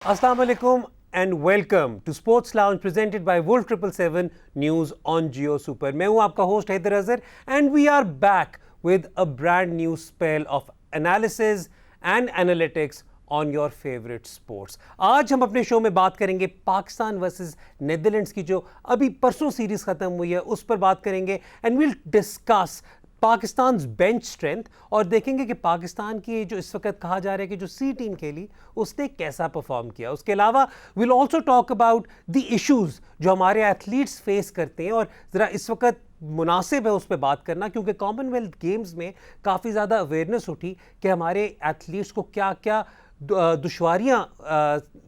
Assalamu alaikum and welcome to Sports Lounge presented by Wolf 777 News on Geo Super. मैं हूं आपका host Haider Azhar and we are back with a brand new spell of analysis and analytics on your favorite sports. आज हम अपने show में बात करेंगे Pakistan versus Netherlands की जो अभी परसों सीरीज खत्म हुई है उस पर बात करेंगे and we'll discuss Pakistan bench strength और देखेंगे कि पाकिस्तान की जो इस वक्त कहा जा रहा है कि जो सी टीम खेली उसने कैसा परफॉर्म किया. उसके अलावा will also talk about the issues जो हमारे एथलीट्स फेस करते हैं और ज़रा इस वक्त मुनासिब है उस पर बात करना क्योंकि कॉमनवेल्थ गेम्स में काफ़ी ज़्यादा अवेयरनेस उठी कि हमारे एथलीट्स को क्या क्या दुश्वारियाँ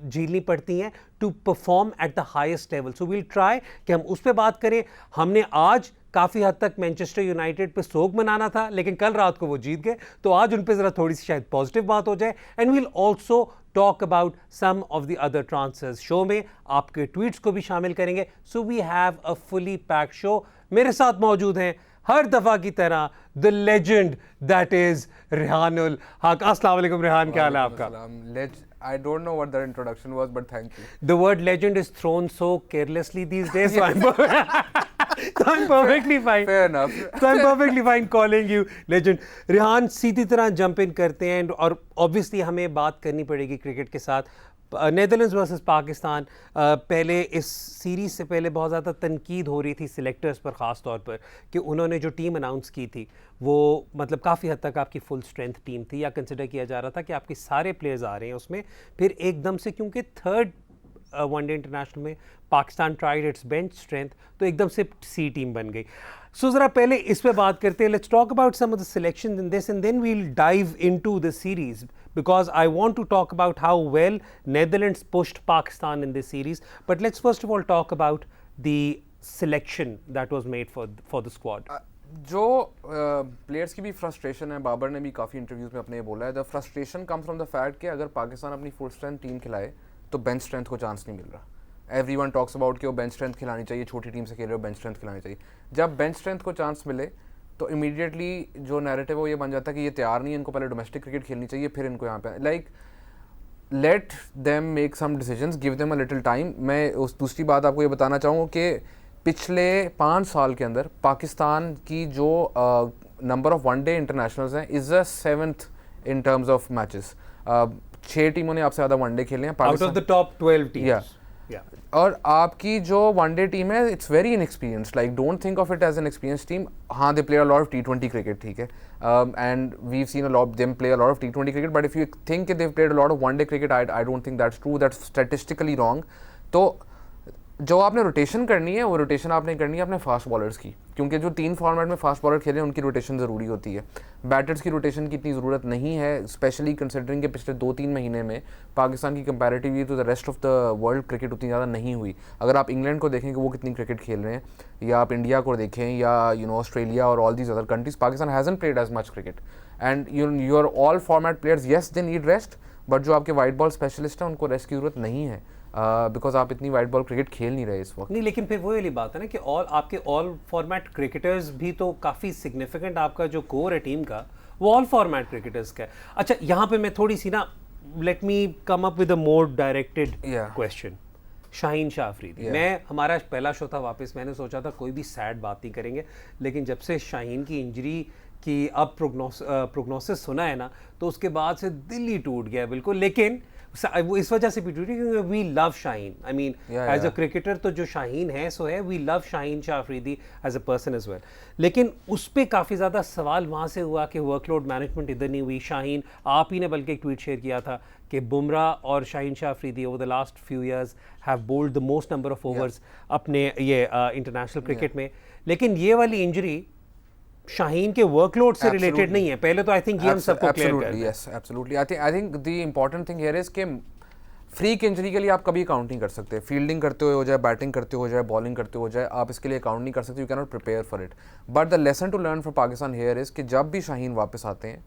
झेलनी पड़ती हैं to perform at the highest level. So we'll try कि हम उस पर बात करें. हमने आज काफ़ी हद तक मैनचेस्टर यूनाइटेड पे सोग मनाना था लेकिन कल रात को वो जीत गए तो आज उन पे ज़रा थोड़ी सी शायद पॉजिटिव बात हो जाए. And we'll also talk about some of the other transfers. Show में आपके ट्वीट्स को भी शामिल करेंगे. So we have a fully packed show. मेरे साथ मौजूद हैं हर दफ़ा की तरह the legend that is Rehanul Haq. अस्सलाम वालेकुम रेहान, क्या हाल है आपका? I don't know what that introduction was, but thank you. The word legend is thrown so carelessly these days, so I'm perfectly fine. Fair enough. So I'm perfectly fine calling you legend. Rehan सीधी तरह jump in करते हैं और obviously हमें बात करनी पड़ेगी cricket के साथ. Netherlands versus Pakistan. पहले इस सीरीज़ से पहले बहुत ज़्यादा तनकीद हो रही थी सिलेक्टर्स पर ख़ास तौर पर कि उन्होंने जो टीम अनाउंस की थी वो मतलब काफ़ी हद तक आपकी फुल स्ट्रेंथ टीम थी या कंसिडर किया जा रहा था कि आपके सारे प्लेयर्स आ रहे हैं उसमें. फिर एकदम से क्योंकि थर्ड वनडे इंटरनेशनल में Pakistan tried it's bench strength तो एकदम से सी टीम बन गई. सो ज़रा पहले इस पे बात करते हैं. Let's talk about some of the selections in this and then we'll dive into the series because I want to talk about how well Netherlands pushed Pakistan in this series. But let's first of all talk about the selection that was made for the squad. जो players की भी frustration है, बाबर ने भी काफ़ी interviews में अपने ये बोला है, the frustration comes from the fact कि अगर पाकिस्तान अपनी फुल स्ट्रेंथ टीम खिलाए तो बेंच स्ट्रेंथ को चांस नहीं मिल रहा. एवरीवन टॉक्स अबाउट कि वो बेंच स्ट्रेंथ खिलानी चाहिए, छोटी टीम से खेल रहे हो बेंच स्ट्रेंथ खिलानी चाहिए. जब बेंच स्ट्रेंथ को चांस मिले तो इमीडिएटली जो नैरेटिव है वो ये बन जाता है कि ये तैयार नहीं है, इनको पहले डोमेस्टिक क्रिकेट खेलनी चाहिए फिर इनको यहाँ पे like let them make some decisions, give them a little time. मैं उस दूसरी बात आपको ये बताना चाहूँगा कि पिछले 5 साल के अंदर पाकिस्तान की जो नंबर ऑफ वनडे इंटरनेशनल्स हैं is the 7th in terms of matches. 6 टीमों ने आपसे ज़्यादा वनडे खेले हैं out of the top 12 teams. और आपकी जो वनडे टीम है it's very inexperienced. Like don't think of it as an experience team. हाँ, they play a lot of T20 cricket, ठीक है, and we seen a lot them play a lot of T20 cricket, but if you think they played a lot of one day cricket, I don't think that's true. That's statistically wrong. तो जो आपने rotation करनी है वो rotation आपने करनी है अपने फास्ट बॉलर्स की, क्योंकि जो 3 फॉर्मेट में फास्ट बॉलर खेले उनकी रोटेशन ज़रूरी होती है. बैटर्स की रोटेशन की इतनी ज़रूरत नहीं है, स्पेशली कंसिडरिंग के पिछले 2-3 महीने में पाकिस्तान की comparatively to the rest of the world cricket उतनी ज़्यादा नहीं हुई. अगर आप इंग्लैंड को देखें कि वो कितनी क्रिकेट खेल रहे हैं, या आप इंडिया को देखें, या ऑस्ट्रेलिया और all these other countries, Pakistan hasn't played as much cricket. And your all format players, yes they need rest, but जो आपके वाइट बॉल स्पेशलिस्ट हैं उनको रेस्ट की ज़रूरत नहीं है बिकॉज आप इतनी वाइट बॉल क्रिकेट खेल नहीं रहे इस वक्त. नहीं, लेकिन फिर वो वाली बात है ना कि आपके ऑल फॉर्मेट क्रिकेटर्स भी तो काफ़ी सिग्निफिकेंट, आपका जो कोर है टीम का वो ऑल फॉर्मेट क्रिकेटर्स का है. अच्छा, यहाँ पे मैं थोड़ी सी ना let me come up with a more directed question. Shaheen Shah Afridi, मैं हमारा पहला शो था वापस, मैंने सोचा था कोई भी सैड बात नहीं करेंगे, लेकिन जब से शाहीन की इंजरी की अब प्रोग्नोसिस सुना है ना तो उसके बाद से दिल ही टूट गया बिल्कुल. लेकिन वो इस वजह से भी टूटी क्योंकि we love Shaheen. I mean as a cricketer तो जो शाहीन है सो है, we love Shaheen Shah Afridi as a person as well. लेकिन उस पर काफ़ी ज़्यादा सवाल वहाँ से हुआ कि वर्कलोड मैनेजमेंट इधर नहीं हुई. शाहीन, आप ही ने बल्कि एक ट्वीट शेयर किया था कि बुमराह और Shaheen Shah Afridi over the last few years have bowled the most number of overs अपने ये इंटरनेशनल क्रिकेट में. लेकिन ये वाली इंजरी शाहीन के वर्कलोड से रिलेटेड नहीं है. पहले तो आई थिंक ये हम सबको क्लियर कर दें. Yes, absolutely. I think the important thing here is कि फ्रीक इंजरी के लिए आप कभी अकाउंट नहीं कर सकते. फील्डिंग करते हुए हो जाए, बैटिंग करते हो जाए, बॉलिंग करते हो जाए, आप इसके लिए अकाउंट नहीं कर सकते. You can not prepare for it. But the lesson to learn for Pakistan here is कि जब भी शाहीन वापस आते हैं,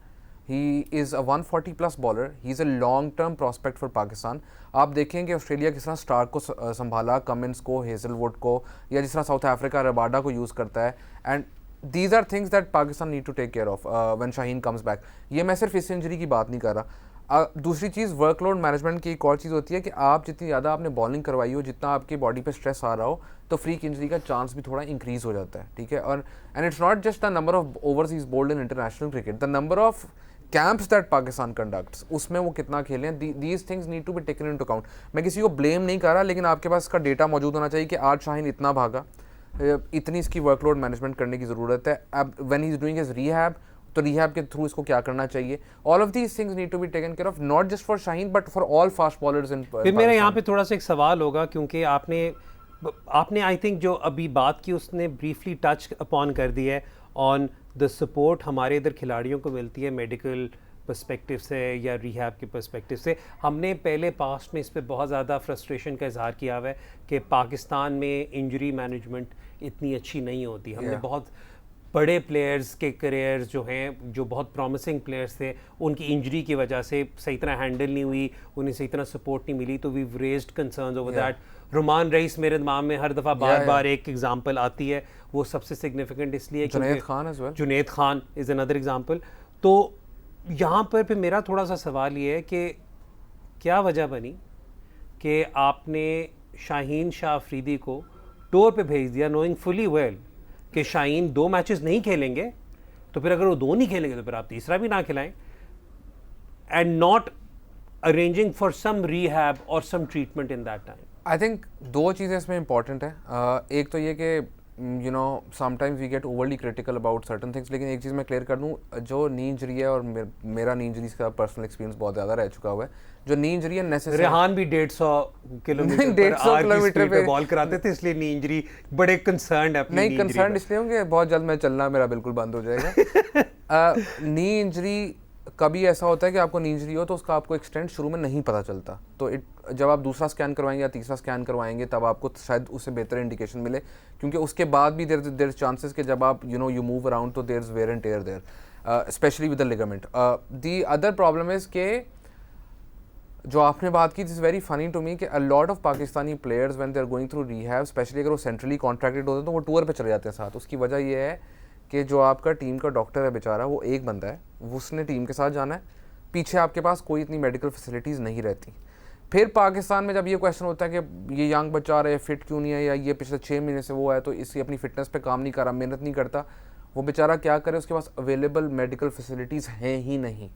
he is a 140+ bowler, he is a long term prospect for Pakistan. आप देखें कि ऑस्ट्रेलिया किस तरह स्टार्क को संभाला, कमिंस को, हेजलवुड को, या जिस तरह साउथ अफ्रीका रबाडा को यूज़ करता है. And these are things that Pakistan need to take care of when Shaheen comes back. ये मैं सिर्फ इस इंजरी की बात नहीं कर रहा. दूसरी चीज़ वर्कलोड मैनेजमेंट की एक और चीज़ होती है कि आप जितनी ज़्यादा आपने बॉलिंग करवाई हो, जितना आपकी बॉडी पे स्ट्रेस आ रहा हो, तो फ्रीक इंजरी का चांस भी थोड़ा इंक्रीज हो जाता है, ठीक है। और and it's not just the number of overseas bowled in international cricket, the number of camps that Pakistan conducts, उसमें वो कितना खेले हैं, these things need to be taken into account. मैं किसी को ब्लेम नहीं कर रहा, लेकिन आपके पास इसका डेटा मौजूद होना चाहिए कि आज शाहीन इतना भागा, इतनी इसकी वर्कलोड मैनेजमेंट करने की ज़रूरत है। अब when he is doing his rehab, तो रिहैब के थ्रू इसको क्या करना चाहिए। All of these things need to be taken care of, not just for Shaheen but for all fast bowlers in. फिर मेरा यहाँ पे थोड़ा सा एक सवाल होगा, क्योंकि आपने आई थिंक जो अभी बात की उसने ब्रीफली टच अपॉन कर दिया है ऑन द सपोर्ट हमारे इधर खिलाड़ियों को मिलती है मेडिकल पर्सपेक्टिव से या रिहैब के पर्सपेक्टिव से। हमने पहले पास्ट में इस पे बहुत ज़्यादा फ्रस्ट्रेशन का इजहार किया हुआ है कि पाकिस्तान में इंजरी मैनेजमेंट इतनी अच्छी नहीं होती। हमने बहुत बड़े प्लेयर्स के करियर्स जो हैं, जो बहुत प्रॉमिसिंग प्लेयर्स थे, उनकी इंजरी की वजह से सही तरह हैंडल नहीं हुई, उन्हें सही तरह सपोर्ट नहीं मिली, तो we raised concerns over that. Rumman Raees मेरे दिमाग में हर दफ़ा बार एक एग्जांपल आती है, वो सबसे सिग्निफिकेंट इसलिए Junaid Khan is another example. तो यहाँ पर मेरा थोड़ा सा सवाल ये है कि क्या वजह बनी कि आपने शाहीन शाह अफरीदी को टूर पे भेज दिया, नोइंग फुली वेल कि शाहीन 2 मैचेस नहीं खेलेंगे, तो फिर अगर वो 2 नहीं खेलेंगे तो फिर आप तीसरा भी ना खिलाएं, and not arranging for some rehab or some treatment in that time. I think 2 चीज़ें इसमें इंपॉर्टेंट है। एक तो ये कि you know sometimes we get overly critical about certain things, लेकिन एक चीज़ मैं क्लियर कर दूँ, जो नी इंजरी है, और मेरा नी इंजरी का पर्सनल एक्सपीरियंस बहुत ज़्यादा रह चुका हुआ है, जो नी इंजरी है नेसेसरी। रेहान भी 150 किलोमीटर पे बॉल कराते थे, इसलिए नी इंजरी बड़े कंसर्न है। नहीं, कंसर्न इसलिए होंगे बहुत जल्द मैं चलना मेरा बिल्कुल बंद हो जाएगा। नी इंजरी कभी ऐसा होता है कि आपको नी इंजरी हो तो उसका आपको एक्सटेंट शुरू में नहीं पता चलता, तो जब आप दूसरा स्कैन करवाएंगे या तीसरा स्कैन करवाएंगे तब आपको शायद उससे बेहतर इंडिकेशन मिले, क्योंकि उसके बाद भी देर चांसेस कि जब आप यू मूव अराउंड तो there is wear and tear there, especially with the ligament. The other problem is के जो आपने बात की, it's very funny to me कि a lot of Pakistani players when they are going through rehab, especially अगर वो centrally contracted होते हैं तो वो टूर पे चले जाते हैं साथ। उसकी वजह ये है कि जो आपका टीम का डॉक्टर है बेचारा, वो एक बंदा है, उसने टीम के साथ जाना है, पीछे आपके पास कोई इतनी मेडिकल फैसिलिटीज़ नहीं रहती। फिर पाकिस्तान में जब ये क्वेश्चन होता है कि ये यंग बच्चा रहा है, फिट क्यों नहीं है, या ये पिछले 6 महीने से वो है तो इसकी अपनी फिटनेस पे काम नहीं कर रहा, मेहनत नहीं करता, वो बेचारा क्या करे, उसके पास अवेलेबल मेडिकल फैसिलिटीज़ हैं ही नहीं।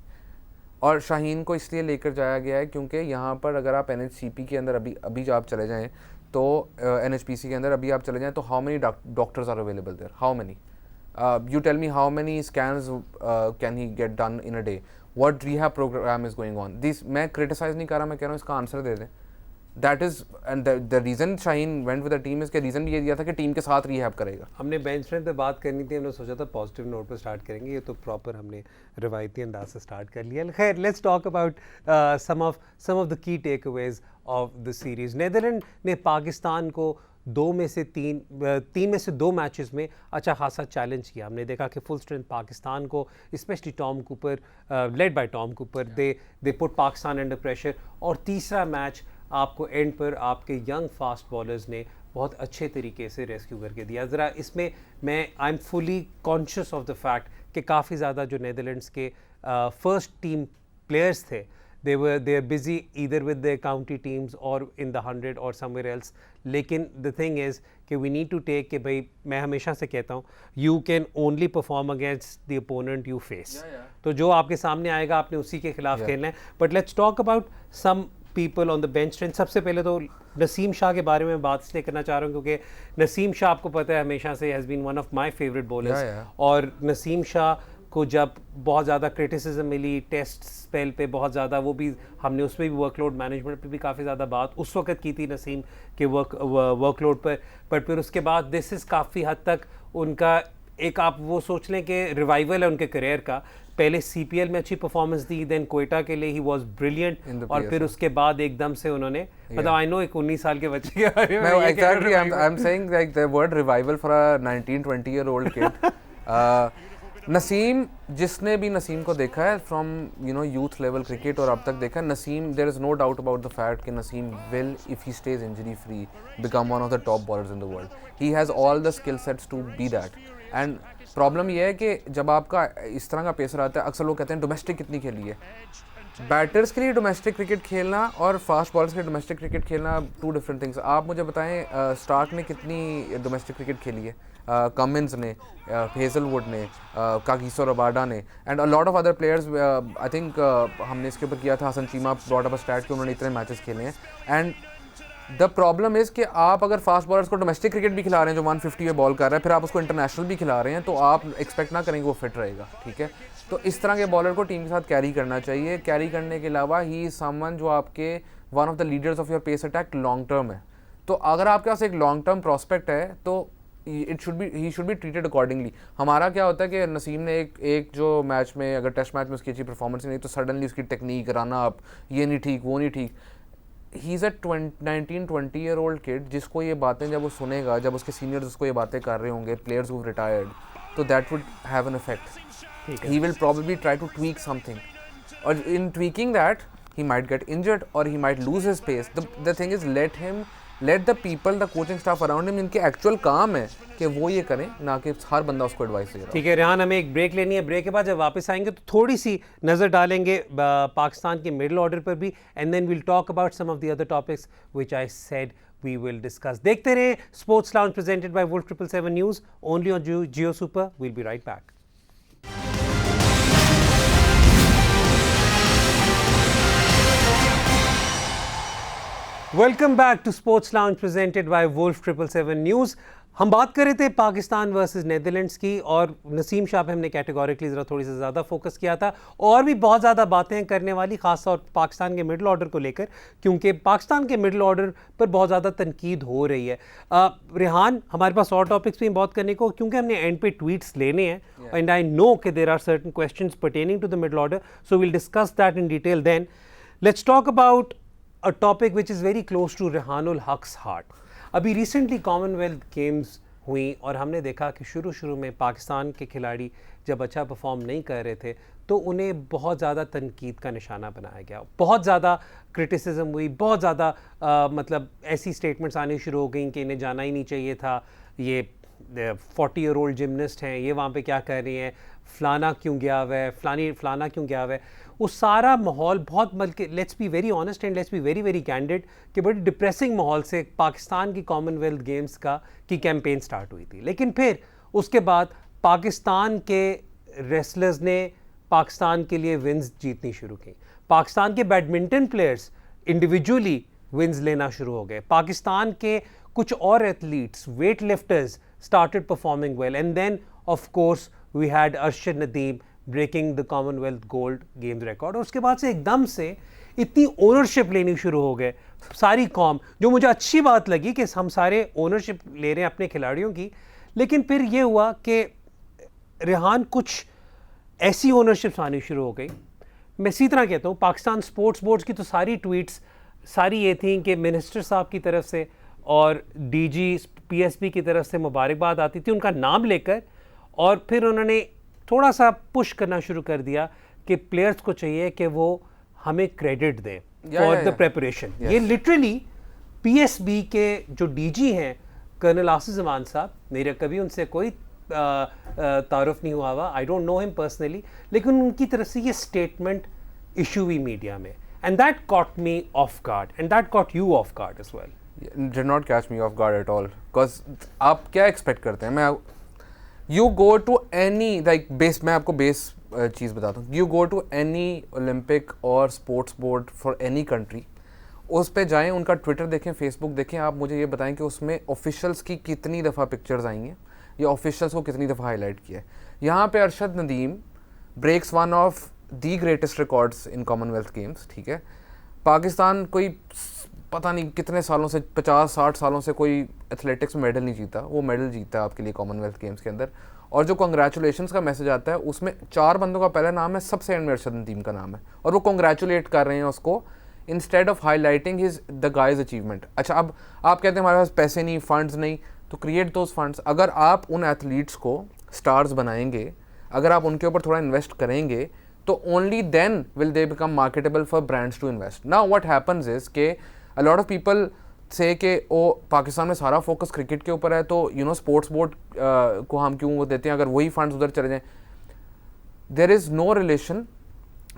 और शाहीन को इसलिए लेकर जाया गया है क्योंकि यहाँ पर अगर आप NHCP के अंदर अभी आप चले जाएँ, तो NHPC के अंदर अभी आप चले जाएँ, तो how many doctors are available there, how many, you tell me how many scans can he get done in a day, what rehab program is going on, this मैं criticize नहीं कर रहा, मैं कह रहा हूँ इसका आंसर दे दें। that is and the reason Shaheen went with the team is के रीज़न भी ये दिया था कि टीम के साथ रिहैब करेगा। हमने बेंच स्ट्रेंथ पे बात करनी थी, हमने सोचा था पॉजिटिव नोट पर स्टार्ट करेंगे, ये तो प्रॉपर हमने रिवायती अंदाज से स्टार्ट कर लिया। खैर, let's talk about some of the key takeaways of the series. Netherland ने पाकिस्तान को 3 में से 2 मैचेस में अच्छा खासा चैलेंज किया। हमने देखा कि फुल स्ट्रेंथ पाकिस्तान को, specially Tom Cooper, led by Tom Cooper, they put Pakistan under pressure. और तीसरा मैच आपको एंड पर आपके यंग फास्ट बॉलर्स ने बहुत अच्छे तरीके से रेस्क्यू करके दिया। ज़रा इसमें I am fully conscious of the fact कि काफ़ी ज़्यादा जो नीदरलैंड्स के फर्स्ट टीम प्लेयर्स थे, they are busy either with their county teams or in the 100 or somewhere else. लेकिन the thing is कि we need to take कि भाई, मैं हमेशा से कहता हूँ, you can only perform against the opponent you face. तो जो आपके सामने आएगा आपने उसी के खिलाफ खेलना है। But let's talk about some people on the bench strength. सबसे पहले तो नसीम शाह के बारे में बात इसलिए करना चाह रहा हूँ क्योंकि नसीम शाह आपको पता है हमेशा से has been one of my favorite bowlers. और नसीम शाह को जब बहुत ज़्यादा क्रिटिसिज्म मिली टेस्ट स्पेल पे, बहुत ज़्यादा, वो भी हमने उसमें भी वर्कलोड मैनेजमेंट पे भी काफ़ी ज़्यादा बात उस वक्त की थी नसीम के वर्कलोड पर। बट फिर उसके बाद दिस इज़ काफ़ी हद तक उनका एक, आप वो सोच लें कि रिवाइवल है उनके करियर का। पहले CPL में अच्छी परफॉर्मेंस दी, देन कोयटा के लिए ही वाज ब्रिलियंट, और फिर उसके बाद एकदम से उन्होंने, मतलब आई नो एक 19 साल के बच्चे के बारे में, exactly I am saying like the word revival for a 19-20 year old kid. Naseem, जिसने भी नसीम को देखा है फ्रॉम यूथ लेवल क्रिकेट और अब तक देखा है Naseem, there is no doubt about the fact कि Naseem will, if he stays injury free, become one of the top bowlers in the world. He has all the skill sets to be that. And problem ये है कि जब आपका इस तरह का pacer आता है, अक्सर लोग कहते हैं डोमेस्टिक कितनी खेली है, बैटर्स के लिए डोमेस्टिक क्रिकेट खेलना और फास्ट बॉलर्स के लिए डोमेस्टिक क्रिकेट खेलना टू डिफरेंट थिंग्स। आप मुझे बताएं स्टार्क ने कितनी डोमेस्टिक क्रिकेट खेली है, कमिंस ने, हेजलवुड ने, कागिसो रबाडा ने, and a lot of other players. I think हमने इसके ऊपर किया था, Hasan Cheema brought up a stat कि उन्होंने इतने मैचेस खेले हैं। एंड द प्रॉब्लम इज़ कि आप अगर फास्ट बॉलर्स को डोमेस्टिक क्रिकेट भी खिला रहे हैं जो 150 पे बॉल कर रहा है, फिर आप उसको इंटरनेशनल भी खिला रहे हैं, तो आप एक्सपेक्ट ना करेंगे वो फिट रहेगा, ठीक है। तो इस तरह के बॉलर को टीम के साथ कैरी करना चाहिए। कैरी करने के अलावा ही इज समवन जो आपके one of the leaders of your pace attack long term है। तो अगर आपके पास एक लॉन्ग टर्म प्रॉस्पेक्ट है तो he should be treated accordingly. हमारा क्या होता है कि नसीम ने एक जो मैच में, अगर टेस्ट मैच में उसकी अच्छी परफॉर्मेंस नहीं तो सडनली उसकी टेक्निक, रन अप, ये नहीं ठीक, वो नहीं ठीक। ही is a 19-20 year old kid जिसको ये बातें जब वो सुनेगा, जब उसके सीनियर्स उसको ये बातें कर रहे होंगे, प्लेयर्स हु रिटायर्ड, तो that would have an effect. He will probably try to tweak something, or in tweaking that he might get injured or he might lose his pace. The thing is, let the people, the coaching staff around him, इनके actual काम है कि वो ये करें, ना कि हर बंदा उसको एडवाइस दे रहा है। ठीक है रेहान, हमें एक ब्रेक लेनी है। ब्रेक के बाद जब वापस आएंगे तो थोड़ी सी नज़र डालेंगे पाकिस्तान के मिडिल ऑर्डर पर भी, and then will talk about some of the other topics which I said we will discuss. देखते रहे sports lounge presented by Wolf 777 News only on Jio Super. We'll be right back. Welcome back to sports lounge presented by Wolf 777 news. हम बात कर रहे थे Pakistan versus Netherlands की, और नसीम शाह पे हमने कैटेगोरिकली ज़रा थोड़ी सी ज़्यादा फोकस किया था, और भी बहुत ज़्यादा बातें करने वाली ख़ास तौर पर पाकिस्तान के मिडिल ऑर्डर को लेकर, क्योंकि पाकिस्तान के मिडिल ऑर्डर पर बहुत ज़्यादा तनकीद हो रही है। रेहान, हमारे पास और टॉपिक्स भी बहुत करने को, क्योंकि हमने एंड पे ट्वीट्स लेने हैं, एंड आई नो कि there are certain questions pertaining to the middle order, so will discuss that in detail. Then let's talk about a topic which is very close to Rehanul Haq's heart. अभी recently Commonwealth games हुई और हमने देखा कि शुरू में पाकिस्तान के खिलाड़ी जब अच्छा परफॉर्म नहीं कर रहे थे तो उन्हें बहुत ज़्यादा तनकीद का निशाना बनाया गया, बहुत ज़्यादा क्रिटिसिज्म हुई, बहुत ज़्यादा मतलब ऐसी स्टेटमेंट्स आनी शुरू हो गई कि इन्हें जाना ही नहीं चाहिए था, ये 40 ईयर ओल्ड जिमनिस्ट हैं, ये वहाँ पे क्या कर रही हैं, फलाना क्यों गया हुआ है, फलाना क्यों गया हुआ है। वो सारा माहौल बहुत, बल्कि let's be very honest and let's be very very candid, कि बड़ी डिप्रेसिंग माहौल से पाकिस्तान की कॉमनवेल्थ गेम्स की कैंपेन स्टार्ट हुई थी। लेकिन फिर उसके बाद पाकिस्तान के रेसलर्स ने पाकिस्तान के लिए विन्स जीतनी शुरू की, पाकिस्तान के बैडमिंटन प्लेयर्स इंडिविजुअली विन्स लेना शुरू हो गए, पाकिस्तान के कुछ और athletes, weight lifters started performing well, and then of course we had Arshad Nadeem breaking the Commonwealth Gold Games record। और उसके बाद से एकदम से इतनी ओनरशिप लेनी शुरू हो गए सारी कौम, जो मुझे अच्छी बात लगी कि हम सारे ओनरशिप ले रहे हैं अपने खिलाड़ियों की। लेकिन फिर ये हुआ कि रेहान कुछ ऐसी ओनरशिप्स आनी शुरू हो गई। मैं इसी तरह कहता हूँ, पाकिस्तान स्पोर्ट्स बोर्ड की तो सारी ट्वीट्स सारी ये थी कि मिनिस्टर साहब की तरफ से और डीजी पीएसबी की तरफ से मुबारकबाद आती थी उनका नाम लेकर, और फिर उन्होंने थोड़ा सा पुश करना शुरू कर दिया कि प्लेयर्स को चाहिए कि वो हमें क्रेडिट दें फॉर द प्रेपरेशन। ये लिटरली पीएसबी के जो डीजी हैं कर्नल आसिफ जमान साहब, मेरा कभी उनसे कोई तारुफ नहीं हुआ, I don't know him personally, लेकिन उनकी तरफ से ये स्टेटमेंट इशू हुई मीडिया में, and that caught me off guard and that caught you off guard as well. Did not catch me off guard at all, because आप क्या expect करते हैं? you go to any like base, मैं आपको base चीज़ बताता हूँ, you go to any Olympic और sports board for any country, उस पे जाएं, उनका ट्विटर देखें, फेसबुक देखें, आप मुझे ये बताएं कि उसमें ऑफिशियल्स की कितनी दफ़ा पिक्चर्स आई हैं या ऑफिशियल्स को कितनी दफ़ा हाईलाइट किया है। यहाँ पे Arshad Nadeem breaks one of the greatest records in Commonwealth Games, ठीक है। पाकिस्तान कोई पता नहीं कितने सालों से, 50-60 सालों से कोई एथलेटिक्स में मेडल नहीं जीता, वो मेडल जीता आपके लिए कॉमनवेल्थ गेम्स के अंदर। और जो कॉन्ग्रेचुलेशंस का मैसेज आता है उसमें 4 बंदों का पहला नाम है, सबसे एंड में अरशद नदीम का नाम है, और वो कॉन्ग्रेचुलेट कर रहे हैं उसको instead of highlighting his the guys achievement. अच्छा, अब आप कहते हैं हमारे पास पैसे नहीं, फंड्स नहीं, तो क्रिएट दोज फंड्स। अगर आप उन एथलीट्स को स्टार्स बनाएंगे, अगर आप उनके ऊपर थोड़ा इन्वेस्ट करेंगे, तो only then will they become marketable for brands to invest. Now what happens is के a lot of people say कि ओ पाकिस्तान में सारा फोकस क्रिकेट के ऊपर है, तो यू नो स्पोर्ट्स बोर्ड को हम क्यों वो देते हैं, अगर वही फंड्स उधर चले जाएं। There is no relation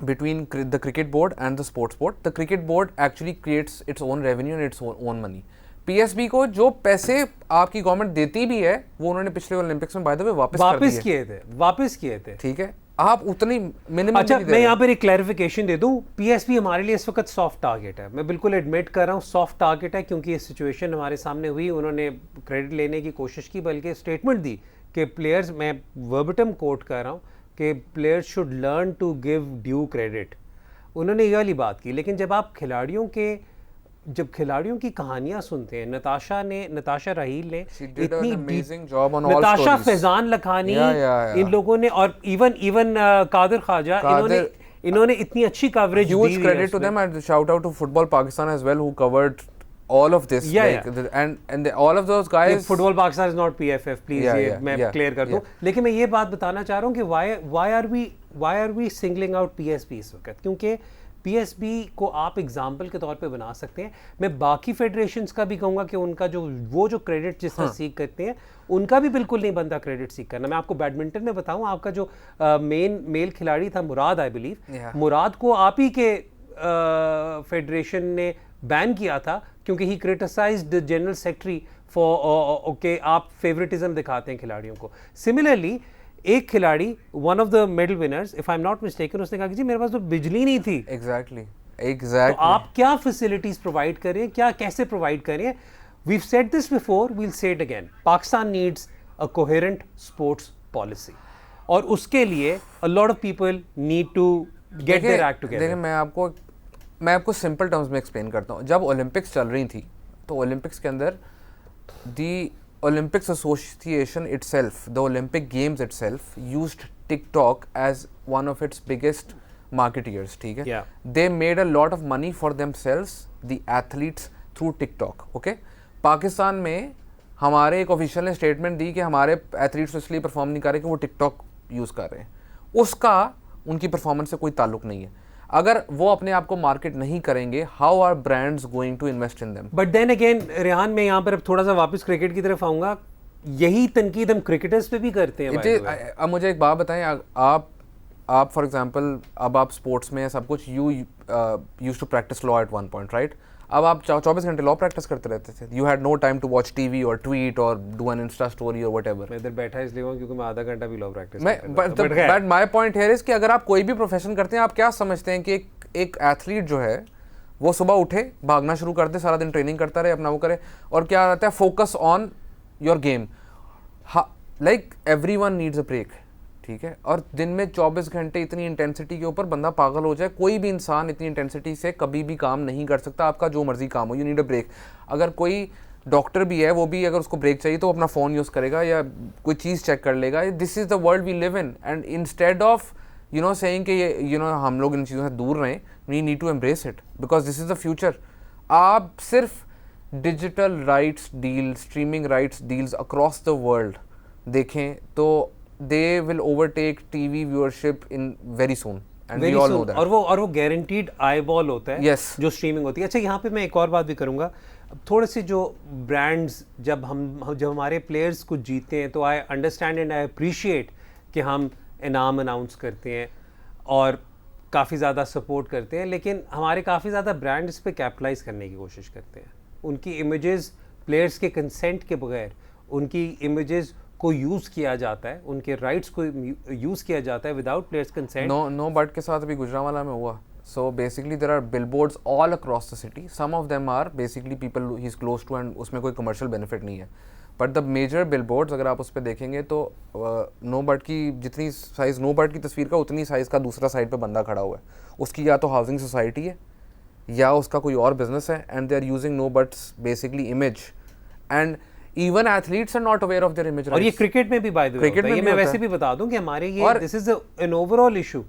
between the cricket board and the sports board. The cricket board actually creates its own revenue and its own money. PSB को जो पैसे आपकी गवर्नमेंट देती भी है वो उन्होंने पिछले ओलंपिक्स में बाय द वे वापस किए थे ठीक है, आप उतनी मिनिमम। अच्छा, मैं यहाँ पर एक क्लैरिफिकेशन दे दूँ, पीएसबी हमारे लिए इस वक्त सॉफ्ट टारगेट है। मैं बिल्कुल एडमिट कर रहा हूँ सॉफ्ट टारगेट है, क्योंकि ये सिचुएशन हमारे सामने हुई, उन्होंने क्रेडिट लेने की कोशिश की, बल्कि स्टेटमेंट दी कि प्लेयर्स, मैं वर्बटम कोट कर रहा हूँ कि players should learn to give due credit. उन्होंने ये वाली बात की। लेकिन जब आप खिलाड़ियों की कहानियां सुनते हैं, नताशा राहील ने इतनी नताशा फैजान लखानी, इन लोगों ने, और इवन कादिर ख्वाजा, इन्होंने इतनी अच्छी coverage the. Huge credit to them and shout out to Football Pakistan as well, who covered all of this. And all of those guys. Football Pakistan is not PFF, please, ये मैं clear कर दूं। लेकिन मैं ये बात बताना चाह रहा हूँ कि why are we singling out PSB इस वक्त? क्योंकि PSB को आप एग्जाम्पल के तौर पे बना सकते हैं। मैं बाकी फेडरेशंस का भी कहूँगा कि उनका जो क्रेडिट जिस तरह सीख करते हैं, उनका भी बिल्कुल नहीं बनता क्रेडिट सीख करना। मैं आपको बैडमिंटन में बताऊँ, आपका जो मेल खिलाड़ी था मुराद, आई बिलीव, मुराद को आप ही के फेडरेशन ने बैन किया था क्योंकि he criticised the general secretary for के आप फेवरेटिज्म दिखाते हैं खिलाड़ियों को। सिमिलरली एक खिलाड़ी, one of the medal winners, if I am not mistaken, उसने कहा कि जी मेरे पास तो बिजली नहीं थी। एग्जैक्टली तो आप क्या फैसिलिटीज प्रोवाइड करें, क्या कैसे प्रोवाइड करें? We've said this before, we'll say it again, Pakistan needs a coherent sports policy, और उसके लिए a lot of people need to get their act together. देखिए, मैं आपको सिंपल टर्म्स में एक्सप्लेन करता हूँ। जब ओलंपिक्स चल रही थी तो ओलंपिक्स के अंदर दी Olympics Association itself, the Olympic Games itself, used TikTok as one of its biggest marketeers, ठीक है? Yeah. They made a lot of money for themselves, the athletes, through TikTok, okay? Pakistan में हमारे एक ऑफिशियल ने statement दी कि हमारे athletes इसलिए perform नहीं कर रहे कि वो टिकटॉक यूज़ कर रहे हैं। उसका उनकी परफॉर्मेंस से कोई ताल्लुक नहीं है। अगर वो अपने आप को मार्केट नहीं करेंगे, how are brands going to invest in them? But then again Rehan, मैं यहाँ पर अब थोड़ा सा वापस क्रिकेट की तरफ आऊँगा। यही तनकीद हम क्रिकेटर्स पे भी करते हैं। अब मुझे एक बात बताएं, आप फॉर एग्जांपल, अब आप स्पोर्ट्स में सब कुछ you used to practice law at one point, right? अब आप 24 घंटे लॉ प्रैक्टिस करते रहते थे। You had no time to watch TV और ट्वीट और डू एन इंस्टा स्टोरी और व्हाटएवर। मैं इधर बैठा इसलिए हूं क्योंकि मैं आधा घंटा भी law practice but my point here is कि अगर आप कोई भी प्रोफेशन करते हैं, आप क्या समझते हैं कि एक एथलीट जो है वो सुबह उठे, भागना शुरू कर दे, सारा दिन ट्रेनिंग करता रहे, अपना वो करे, और क्या रहता है, focus on your game. Like everyone needs a break, ठीक है? और दिन में 24 घंटे इतनी इंटेंसिटी के ऊपर बंदा पागल हो जाए। कोई भी इंसान इतनी इंटेंसिटी से कभी भी काम नहीं कर सकता, आपका जो मर्जी काम हो, यू नीड अ ब्रेक। अगर कोई डॉक्टर भी है, वो भी अगर उसको ब्रेक चाहिए तो अपना फ़ोन यूज़ करेगा या कोई चीज़ चेक कर लेगा। This is the world we live in, and instead of saying कि ये हम लोग इन चीज़ों से दूर रहें, we need to embrace it because this is the future. आप सिर्फ digital rights deal, streaming rights deals across the world देखें तो they will overtake TV viewership in very soon, and we all know that. और वो guaranteed eyeball होता है, yes, जो streaming होती है। अच्छा, यहाँ पे मैं एक और बात भी करूँगा। थोड़े से जो ब्रांड्स, जब हमारे प्लेयर्स कुछ जीतते हैं तो I understand and I appreciate कि हम इनाम अनाउंस करते हैं और काफ़ी ज़्यादा सपोर्ट करते हैं, लेकिन हमारे काफ़ी ज़्यादा ब्रांड इस पर कैपिटलाइज करने की कोशिश करते हैं। उनकी इमेजेस प्लेयर्स के कंसेंट के बगैर उनकी इमेजेस को यूज़ किया जाता है, उनके राइट्स को यूज़ किया जाता है without players consent. Nooh Butt के साथ अभी गुजरांवाला में हुआ। So basically there are billboards all across the city, some of them are basically people he is close to, and उसमें कोई कमर्शियल बेनिफिट नहीं है। बट द मेजर बिलबोर्ड्स अगर आप उस पर देखेंगे तो नो बट की जितनी साइज़ नो बट की तस्वीर का, उतनी साइज़ का दूसरा साइड पर बंदा खड़ा हुआ है। उसकी या तो हाउसिंग सोसाइटी है या उसका कोई और बिजनेस है, and they are using Nooh Butt's basically image, and even athletes are not aware of their image rights. और ये क्रिकेट में भी by the way क्रिकेट में मैं वैसे भी बता दूं कि हमारे ये this is an overall issue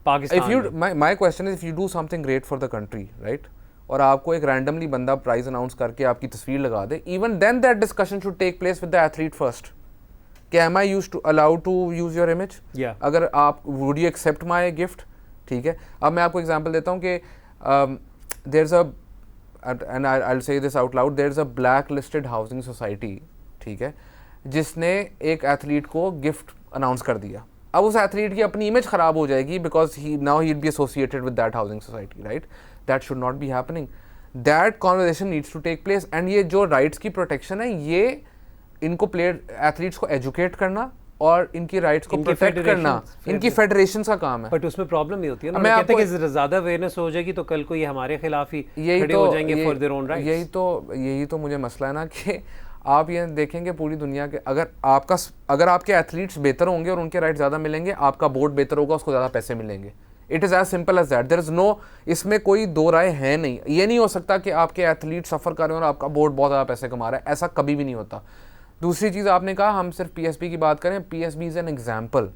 Pakistan में। my question is, if you do something great for the country, right, और आपको एक randomly बंदा प्राइज अनाउंस करके आपकी तस्वीर लगा दे, even then that discussion should take place with the athlete first. कि am I allowed to use your image? Yeah. अगर आप would you accept my gift? ठीक है। अब मैं आपको एग्जांपल देता हूँ कि there's a and I'll say this out loud, there's a blacklisted housing society, ठीक है, जिसने एक एथलीट को गिफ्ट अनाउंस कर दिया। अब उस एथलीट की अपनी इमेज खराब हो जाएगी because he now he will be associated with that housing society, right? That should not be happening. That conversation needs to take place. And ये जो राइट्स की प्रोटेक्शन है, ये इनको प्लेयर एथलीट्स को एजुकेट करना और इनकी राइट्स को प्रोटेक्ट करना इनकी फेडरेशन का काम है. बट उसमें प्रॉब्लम ये होती है ना, मैं कहते हैं कि ज्यादा अवेयरनेस हो जाएगी तो कल को ये हमारे खिलाफ ही खड़े हो जाएंगे फॉर देयर ओन राइट्स. यही तो मुझे मसला है ना कि आप ये देखेंगे पूरी दुनिया के, अगर आपके एथलीट्स बेहतर होंगे और उनके राइट ज़्यादा मिलेंगे, आपका बोर्ड बेहतर होगा, उसको ज़्यादा पैसे मिलेंगे. It is as simple as that. There is no, इसमें कोई दो राय है नहीं. ये नहीं हो सकता कि आपके एथलीट सफ़र कर रहे हैं और आपका बोर्ड बहुत ज़्यादा पैसे कमा रहा है. ऐसा कभी भी नहीं होता. दूसरी चीज़ आपने कहा हम सिर्फ पीएसबी की बात करें. PSB is an example.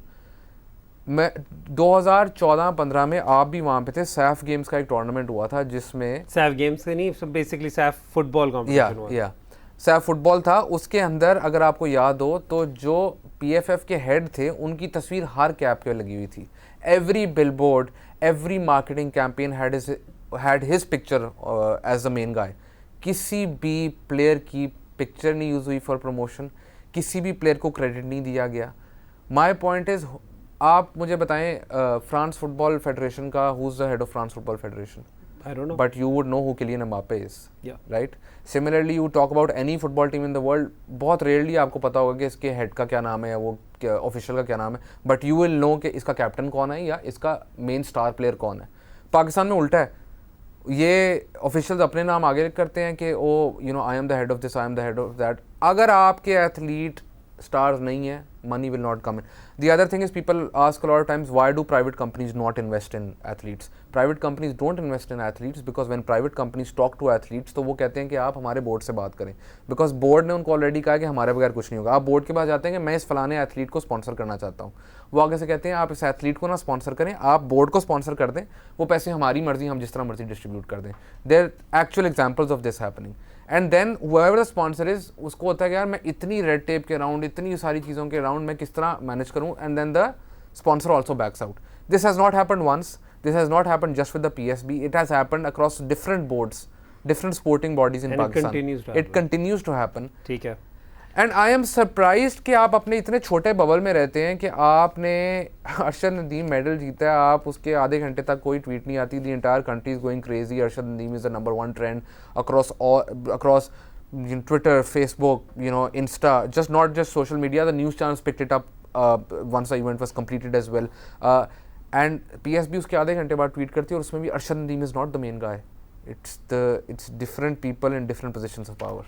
मैं 2014-15 में आप भी वहाँ पे थे. सैफ गेम्स का एक टूर्नामेंट हुआ था जिसमें सैफ गेम्स से नहीं, बेसिकली सैफ फुटबॉल कॉम्पिटिशन हुआ. सैफ फुटबॉल था. उसके अंदर अगर आपको याद हो तो जो पीएफएफ के हेड थे उनकी तस्वीर हर कैप पे लगी हुई थी. Every billboard, every marketing campaign had his picture as the main guy. किसी भी प्लेयर की पिक्चर नहीं यूज़ हुई फॉर प्रमोशन. किसी भी प्लेयर को क्रेडिट नहीं दिया गया. माई पॉइंट इज, आप मुझे बताएं फ्रांस फुटबॉल फेडरेशन का who is the head of France football federation? I don't know. But you would know who Kylian Mbappe is. Yeah. Right? Similarly, you talk about any football team in the world, बहुत rarely आपको पता होगा कि इसके head का क्या नाम है या वो ऑफिशियल का क्या नाम है. But you will know कि इसका कैप्टन कौन है या इसका मेन स्टार प्लेयर कौन है. पाकिस्तान में उल्टा है. ये ऑफिशियल्स अपने नाम आगे करते हैं कि oh you know I am the head of this, I am the head of that. अगर आपके एथलीट स्टार्स नहीं है, money will not come in. The other thing is, people ask a lot of times, why do private companies not invest in athletes? Private companies don't invest in athletes because when private companies talk to athletes, तो वो कहते हैं कि आप हमारे board से बात करें. Because बोर्ड ने उनको ऑलरेडी कहा कि हमारे बगैर कुछ नहीं होगा. आप बोर्ड के पास जाते हैं कि मैं इस फलाने एथलीट को स्पॉन्सर करना चाहता हूँ. वो आगे से कहते हैं आप इस एथलीट को ना स्पॉन्सर करें, आप बोर्ड को स्पॉन्सर कर दें, वो पैसे हमारी मर्जी, हम जिस तरह मर्जी डिस्ट्रीब्यूट कर दें. There actual examples of this happening. And then whoever the sponsor is, उसको होता है कि यार मैं इतनी रेड टेप के अराउंड, इतनी सारी चीज़ों के अराउंड मैं किस तरह मैनेज करूँ. And then the sponsor also backs out. This has not happened once. This has not happened just with the PSB. It has happened across different boards, different sporting bodies in Pakistan. It continues to happen. ठीक है. And I am surprised कि आप अपने इतने छोटे bubble में रहते हैं कि आपने अरशद नदीम मेडल जीता है, आप उसके आधे घंटे तक कोई ट्वीट नहीं आती. The entire country is going crazy. Arshad Nadeem is the #1 trend across Twitter, Facebook, you know, Insta. Just not just social media. The news channels picked it up once the event was completed as well. And PSB उसके आधे घंटे बाद tweet करती है और उसमें भी Arshad Nadeem is not the main guy. It's different people in different positions of power.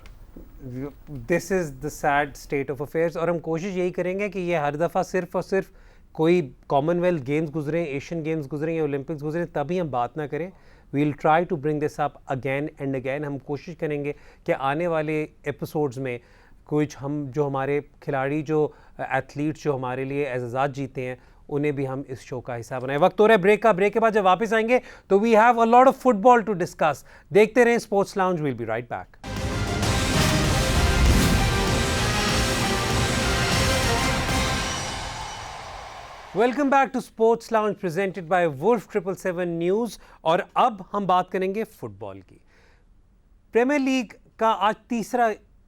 This is the sad state of affairs. और हम कोशिश यही करेंगे कि ये हर दफ़ा सिर्फ और सिर्फ कोई कॉमनवेल्थ गेम्स गुजरें, एशियन गेम्स गुजरें या ओलंपिक्स गुजरें तभी हम बात ना करें. We will try to bring this up again and again. हम कोशिश करेंगे कि आने वाले एपिसोड्स में कुछ हम जो हमारे खिलाड़ी, जो एथलीट्स जो हमारे लिए एजाज़ात जीते हैं, उन्हें भी हम इस शो का हिस्सा बनाएं. वक्त हो रहा है ब्रेक का. ब्रेक के बाद जब वापस आएंगे तो we have a lot of football to discuss. देखते रहें Sports Lounge. Will be right back. Welcome back to sports lounge presented by Wolf 777 news. और अब हम बात करेंगे फुटबॉल की. प्रीमियर लीग का आज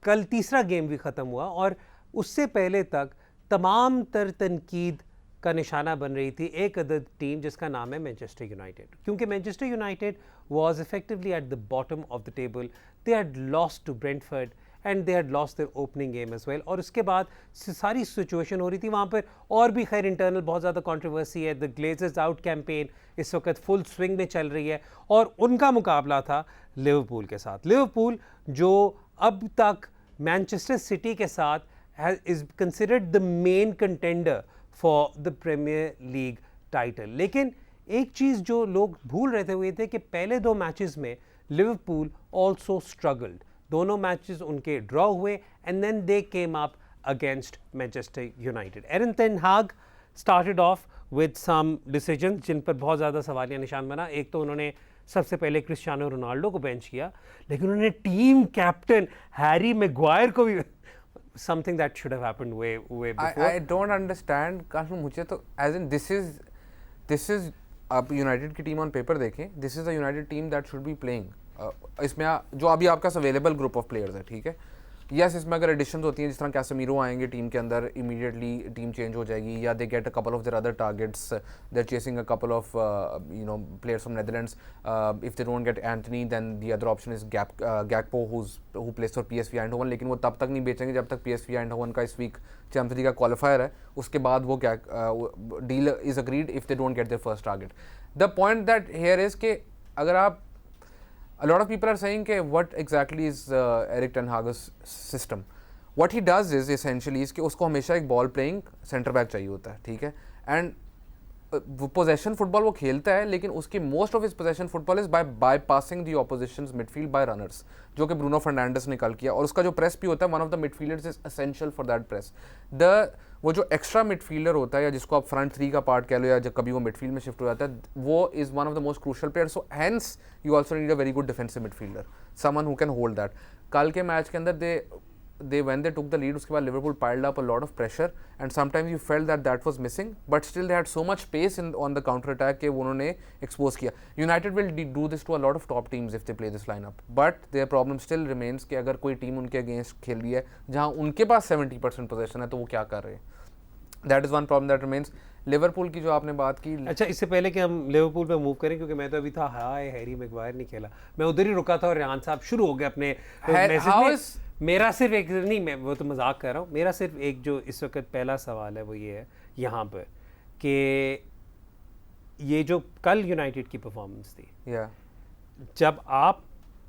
कल तीसरा गेम भी ख़त्म हुआ और उससे पहले तक तमाम तर तनकीद का निशाना बन रही थी एक अदद टीम जिसका नाम है मैनचेस्टर यूनाइटेड. क्योंकि Manchester United was effectively at the bottom of the table. They had lost to Brentford and they had lost their opening game as well. और उसके बाद सारी सिचुएशन हो रही थी वहाँ पर. और भी खैर इंटरनल बहुत ज़्यादा कंट्रोवर्सी है. द ग्लेजर्स आउट कैंपेन इस वक्त फुल स्विंग में चल रही है और उनका मुकाबला था लिवरपूल के साथ. लिवरपूल जो अब तक मैनचेस्टर सिटी के साथ is considered the main contender for the Premier League title. लेकिन एक चीज़ जो लोग भूल रहे थे वो ये थे कि पहले दो मैचेस में लिवरपूल ऑल्सो स्ट्रगल्ड. दोनों मैचेस उनके ड्रॉ हुए and then they came up against Manchester United. Erik ten Hag started off with some decisions जिन पर बहुत ज़्यादा सवालिया निशान बना. एक तो उन्होंने सबसे पहले क्रिस्टियानो रोनाल्डो को बेंच किया, लेकिन उन्होंने टीम कैप्टन हैरी मैग्वायर को भी something that should have happened way before. I don't understand. कारण मुझे तो as in this is आप यूनाइटेड की टीम ऑन पेपर देखें, this is a United team that should be playing. इसमें जो अभी आपका अवेलेबल ग्रुप ऑफ प्लेयर्स है, ठीक है, यस इसमें अगर एडिशंस होती हैं जिस तरह कैसेमीरो आएंगे टीम के अंदर इमीडिएटली टीम चेंज हो जाएगी या they get a couple of their other targets they are chasing a couple of players from Netherlands if they don't get Antony then the other option is Gakpo who plays for PSV Eindhoven लेकिन वो तब तक नहीं बेचेंगे जब तक PSV Eindhoven का इस वीक चैंपियंस लीग का क्वालिफायर है उसके बाद वो deal is agreed if they don't get their first target the point that here is के अगर आप a lot of people are saying कि what exactly is Erik ten Hag's system. What he does is essentially is कि उसको हमेशा एक ball playing centre back चाहिए होता है ठीक है एंड पोजेशन फुटबॉल वो खेलता है लेकिन उसकी most of his possession football is by passing the oppositions midfield by runners जो कि ब्रूनो फर्नांडिस ने कल किया और उसका जो प्रेस भी होता है one of the midfielders is essential for that press वो जो एक्स्ट्रा मिडफील्डर होता है या जिसको आप फ्रंट थ्री का पार्ट कह लो या जब कभी वो मिडफील्ड में शिफ्ट हो जाता है वो is one of the most crucial player so hence you also need a very good defensive midfielder someone who can hold that कल के मैच के अंदर when they took the lead उसके बाद Liverpool piled up a lot of pressure and sometimes you felt that was missing but still they had so much space on the counter attack कि उन्होंने expose किया United will do this to a lot of top teams if they play this lineup but their problem still remains कि अगर कोई team उनके against खेल रही है जहाँ उनके पास 70% possession है तो वो क्या कर रहे हैं that is one problem that remains Liverpool की जो आपने बात की अच्छा इससे पहले कि हम लिवरपूल पे मूव करें क्योंकि मैं तो अभी था हाय हैरी मैगवायर नहीं खेला मैं उधर ही रुका था और रेहान साहब शुरू हो गए अपने मैसेज मेरा सिर्फ एक नहीं मैं वो तो मजाक कर रहा हूँ मेरा सिर्फ एक जो इस वक्त पहला सवाल है वो ये है यहाँ पर कि ये जो कल यूनाइटेड की परफॉर्मेंस थी जब आप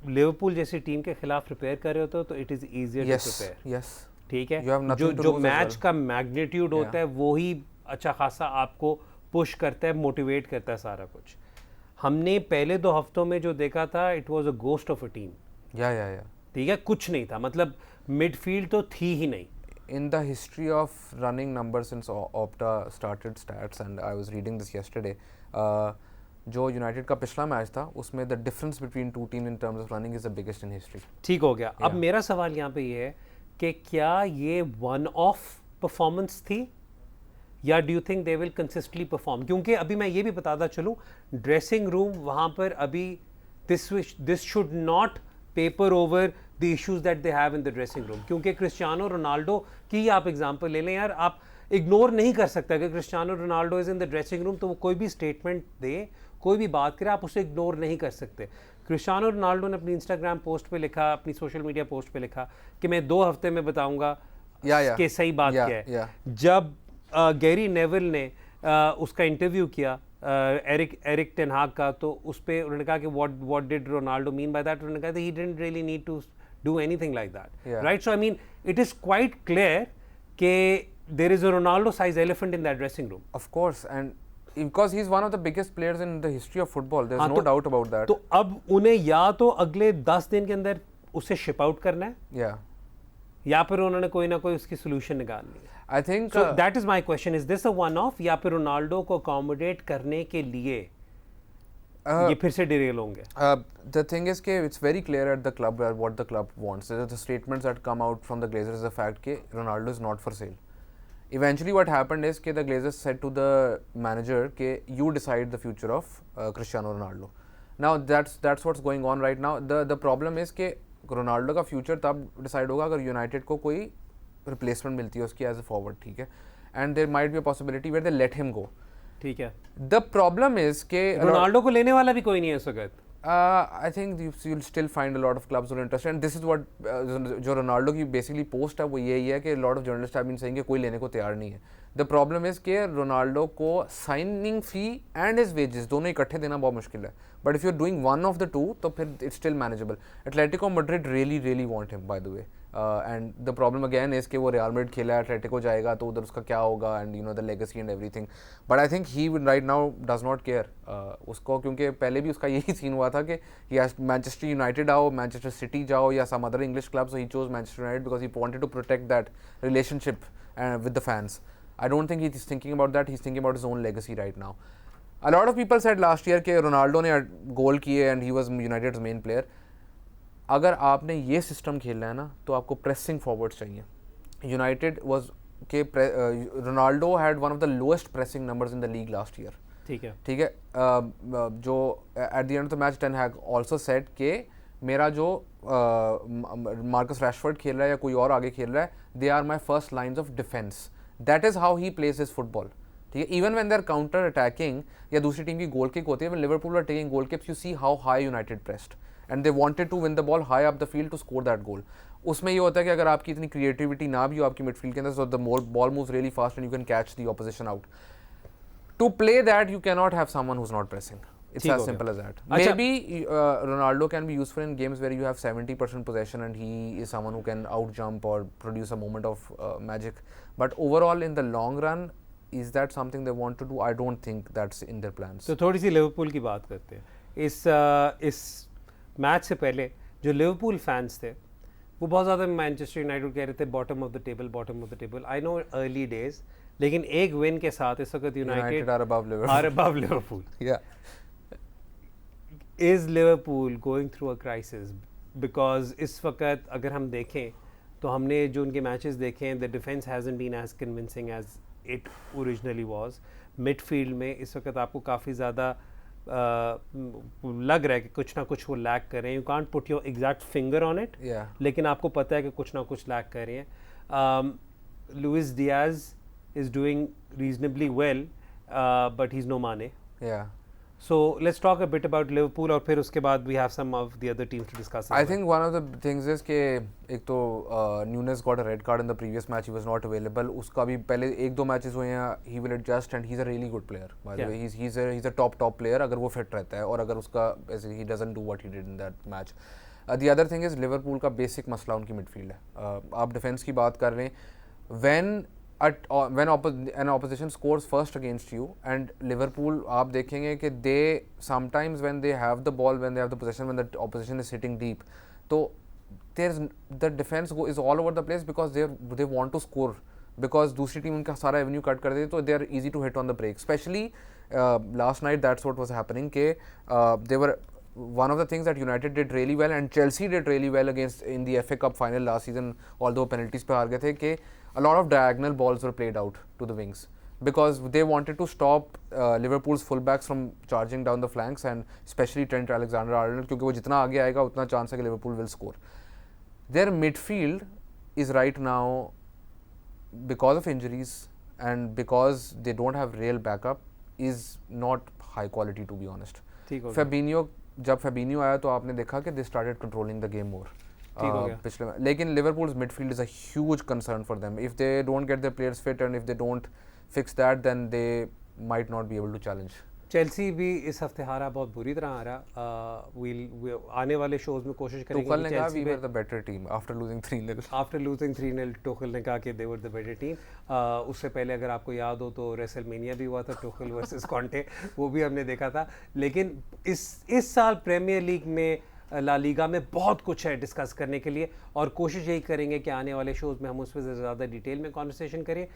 लिवरपूल जैसी टीम के खिलाफ प्रिपेयर कर रहे होते हो तो it is easier to prepare ठीक है जो मैच का मैग्नीट्यूड होता है वो ही अच्छा खासा आपको पुश करता है मोटिवेट करता है सारा कुछ हमने पहले 2 हफ्तों में जो देखा था it was a ghost of a team या ठीक है कुछ नहीं था मतलब मिडफील्ड तो थी ही नहीं in the history of running numbers since Opta started stats and I was reading this yesterday जो यूनाइटेड का पिछला मैच था उसमें the difference between two team in terms of running is the biggest in history ठीक हो गया अब मेरा सवाल यहाँ पे ये है कि क्या ये वन ऑफ परफॉर्मेंस थी या do you think they will consistently perform क्योंकि अभी मैं ये भी बताता चलूँ ड्रेसिंग रूम वहाँ पर अभी this should not paper over the issues that they have in the dressing room क्योंकि क्रिस्टियानो रोनाल्डो की आप एग्जांपल ले लें यार आप इग्नोर नहीं कर सकते अगर Cristiano Ronaldo is in the dressing room तो वो कोई भी स्टेटमेंट दे कोई भी बात करे आप उसे इग्नोर नहीं कर सकते क्रिस्टियानो रोनाल्डो ने अपनी इंस्टाग्राम पोस्ट पे लिखा अपनी सोशल मीडिया पोस्ट पे लिखा कि मैं 2 हफ्ते में बताऊंगा कि सही बात क्या है जब गैरी नेविल ने उसका इंटरव्यू किया एरिक टेन हाग का तो उस पर उन्होंने कहा कि what did Ronaldo mean by that उन्होंने कहा कि he didn't really need to do anything like that right so I mean it is quite clear कि there is a Ronaldo size elephant in that dressing room of course and because he is one of the biggest players in the history of football there's no doubt about that तो अब उन्हें या तो अगले 10 दिन के अंदर उसे शिप आउट करना है या फिर उन्होंने कोई ना कोई उसकी सोल्यूशन निकालनी है I think so that is my question is this a one off या फिर रोनाल्डो को अकोमोडेट करने के लिए ये फिर से डिरेल होंगे the thing is कि it's very clear at the club what the club wants the statements that come out from the Glazers is the fact कि Ronaldo is not for sale eventually what happened is कि the Glazers said to the manager कि you decide the future of Cristiano Ronaldo now that's what's going on right now the problem is कि Ronaldo का future तब decide होगा अगर United को कोई replacement मिलती है उसकी एज अ फॉरवर्ड ठीक है and there might be a possibility where they let him go ठीक है द प्रॉब्लम इज के रोनाल्डो को लेने वाला भी कोई नहीं है इस वक्त I think you'll still find a lot of clubs who are interested and this is what जो रोनाल्डो की बेसिकली पोस्ट है वो यही है कि lot of journalist have been saying कि कोई लेने को तैयार नहीं है द प्रॉब्लम इज कि रोनाल्डो को signing fee and his wages दोनों इकट्ठे देना बहुत मुश्किल है but if you are doing one of the two तो फिर it's still manageable Atletico Madrid really want him by the way and the problem again is कि वो रियल मैड्रिड खेला है एटलेटिको जाएगा तो उधर उसका क्या होगा and you know the legacy and everything but I think he right now does not care उसको क्योंकि पहले भी उसका यही सीन हुआ था कि मैनचेस्टर यूनाइटेड आओ मैनचेस्टर सिटी जाओ या some other English club so he chose Manchester United because he wanted to protect that relationship with the fans I don't think he's thinking about that. He's thinking about his own legacy right now. A lot of people said last year कि Ronaldo ने गोल किए and he was United's main player. अगर आपने ये system खेलना है ना तो आपको प्रेसिंग फॉरवर्ड्स चाहिए. United was के Ronaldo had one of the lowest pressing numbers in the league last year. ठीक है जो at the end of the match Ten Hag also said कि मेरा जो मार्कस रैशफोर्ड खेल रहा है या कोई और आगे खेल रहा है, they are my first lines of defence. That is how he plays his football. ठीक है, even when they are counter attacking या दूसरी टीम की गोल किक होती है, when Liverpool are taking goal kicks, you see how high United pressed and they wanted to win the ball high up the field to score that goal. उसमें ये होता है कि अगर आपकी इतनी क्रिएटिविटी ना भी हो आपकी मिडफील्ड के अंदर, so the ball moves really fast and you can catch the opposition out. To play that, you cannot have someone who's not pressing. It's as simple as that. Maybe Ronaldo can be useful in games where you have 70% possession and he is someone who can out jump or produce a moment of magic. But overall, in the long run, is that something they want to do? I don't think that's in their plans. तो थोड़ी सी Liverpool की बात करते हैं. इस match से पहले जो लिवरपूल फैंस थे वो बहुत ज़्यादा मैनचेस्टर यूनाइटेड कह रहे थे bottom of the table. I know early days, लेकिन एक विन के साथ इस वक्त United are above Liverpool. Yeah. Is Liverpool going through a crisis? Because इस वक्त अगर हम देखें तो हमने जो उनके मैचेस देखे हैं, the defence hasn't been as convincing as it originally was. Midfield में इस वक्त आपको काफ़ी ज़्यादा लग रहा है कि कुछ ना कुछ वो लैक कर रहे हैं. You can't put your exact finger on it, लेकिन आपको पता है कि कुछ ना कुछ लैक कर रहे हैं. Luis Diaz is doing reasonably well, but he's no Mane. Yeah. So let's talk a bit about Liverpool, और फिर उसके बाद we have some of the other teams to discuss. I think one of the things is कि एक तो Nunes got a red card in the previous match. He was not available. उसका भी पहले एक दो matches हुए हैं. He will adjust and he's a really good player. By the way, he's a top player अगर वो fit रहता है और अगर उसका he doesn't do what he did in that match. The other thing is Liverpool का basic मसला उनकी midfield है. आप defense की बात कर रहे हैं. When an opposition scores first against you, and Liverpool आप देखेंगे कि they sometimes when they have the ball, when they have the possession, when the opposition is sitting deep, तो the defense is all over the place because they want to score, because दूसरी team उनका सारा Avenue cut कर देती, तो they are easy to hit on the break. Especially last night that's what was happening कि they were one of the things that United did really well and Chelsea did really well against in the FA Cup final last season, although penalties पे हार गए थे, कि a lot of diagonal balls were played out to the wings because they wanted to stop Liverpool's fullbacks from charging down the flanks, and especially Trent Alexander-Arnold, क्योंकि वो जितना आगे आएगा उतना चांस है कि Liverpool will score. Their midfield is right now, because of injuries and because they don't have real backup, is not high quality, to be honest. जब Fabinho आया तो आपने देखा कि they started controlling the game more. पिछले में, लेकिन Liverpool's midfield is a huge concern for them. If they don't get their players fit and if they don't fix that, then they might not be able to challenge. Chelsea भी इस हफ्ते हारा, बहुत बुरी तरह हारा. आने वाले शोज में कोशिश करेंगे. टुखल ने कहा we were the better team after losing 3-0. Tuchel ने कहा कि they were the better team. उससे पहले अगर आपको याद हो तो रेसलमेनिया भी हुआ था, टुखल वर्सेस कॉन्टे, वो भी हमने देखा था. लेकिन इस साल प्रीमियर लीग में, ला लीगा में बहुत कुछ है डिस्कस करने के लिए, और कोशिश यही करेंगे कि आने वाले शोज़ में हम उस पर ज़्यादा डिटेल में कॉन्वर्सेशन करें.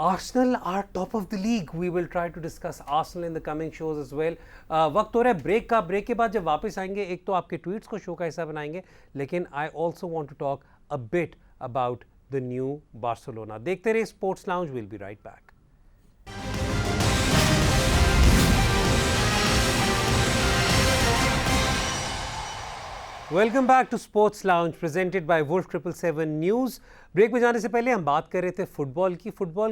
Arsenal are top of the league. We will try to discuss Arsenal in the coming shows as well. वक्त हो रहा है ब्रेक का. ब्रेक के बाद जब वापस आएंगे, एक तो आपके ट्वीट्स को शो का हिस्सा बनाएंगे, लेकिन I also want to talk a bit about the new Barcelona. देखते रहिए Sports Lounge. Will be right back. Welcome back to sports lounge presented by Wolf 777 news. Break में जाने से पहले हम बात कर रहे थे फुटबॉल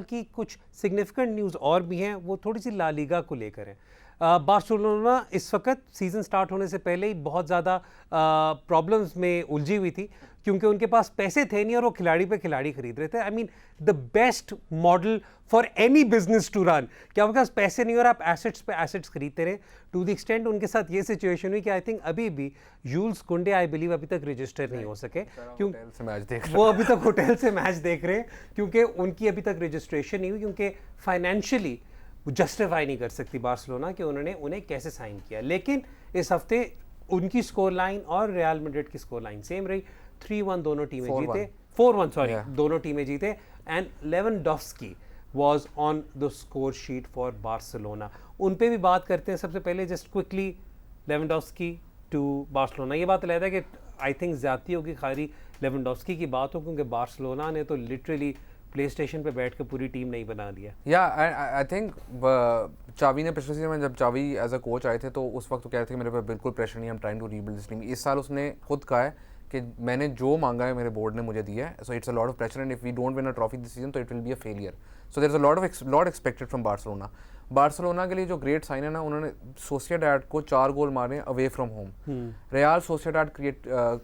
की कुछ सिग्निफिकेंट न्यूज़ और भी हैं, वो थोड़ी सी ला लीगा को लेकर हैं. बार्सिलोना इस वक्त सीज़न स्टार्ट होने से पहले ही बहुत ज़्यादा प्रॉब्लम्स में उलझी हुई थी, क्योंकि उनके पास पैसे थे नहीं और वो खिलाड़ी पे खिलाड़ी खरीद रहे थे. I mean the best model for any business to run, कि आपके पास पैसे नहीं और आप एसेट्स पे एसेट्स खरीदते रहे. टू द एक्सटेंट उनके साथ ये सिचुएशन हुई कि आई थिंक अभी भी यूल्स कुंडे आई बिलीव अभी तक रजिस्टर नहीं हो सके, क्योंकि वो अभी तक होटल से मैच देख रहे हैं, क्योंकि उनकी अभी तक रजिस्ट्रेशन नहीं हुई, क्योंकि फाइनेंशियली जस्टिफाई नहीं कर सकती बार्सिलोना कि उन्होंने उन्हें कैसे साइन किया. लेकिन इस हफ्ते उनकी स्कोर लाइन और रियल मैड्रिड की स्कोर लाइन सेम रही. 3-1 दोनों टीमें जीते. 4-1 सॉरी, दोनों टीमें जीते. And Lewandowski was on the score sheet for Barcelona. उन पे भी बात करते हैं. सबसे पहले just quickly Lewandowski to Barcelona. ये बात अलग है कि आई थिंक ज़्यादती होगी खाली लेवेंडोव्स्की की बात हो, क्योंकि बार्सिलोना ने तो लिटरली प्ले स्टेशन पे बैठ के पूरी टीम नहीं बना दिया। या आई थिंक चावी ने पिछले सीजन में जब चावी एज अ कोच आए थे तो उस वक्त तो कह रहे थे कि मेरे पे बिल्कुल प्रेशर नहीं, I am trying to rebuild this team. इस साल उसने खुद कहा है कि मैंने जो मांगा है मेरे बोर्ड ने मुझे दिया है, so it's a lot of pressure and if we don't win a trophy this season तो it will be a failure. So there is a lot expected from Barcelona के लिए जो ग्रेट साइन है ना, उन्होंने सोसिएडाड को 4 गोल मारे away from home. Real Sociedad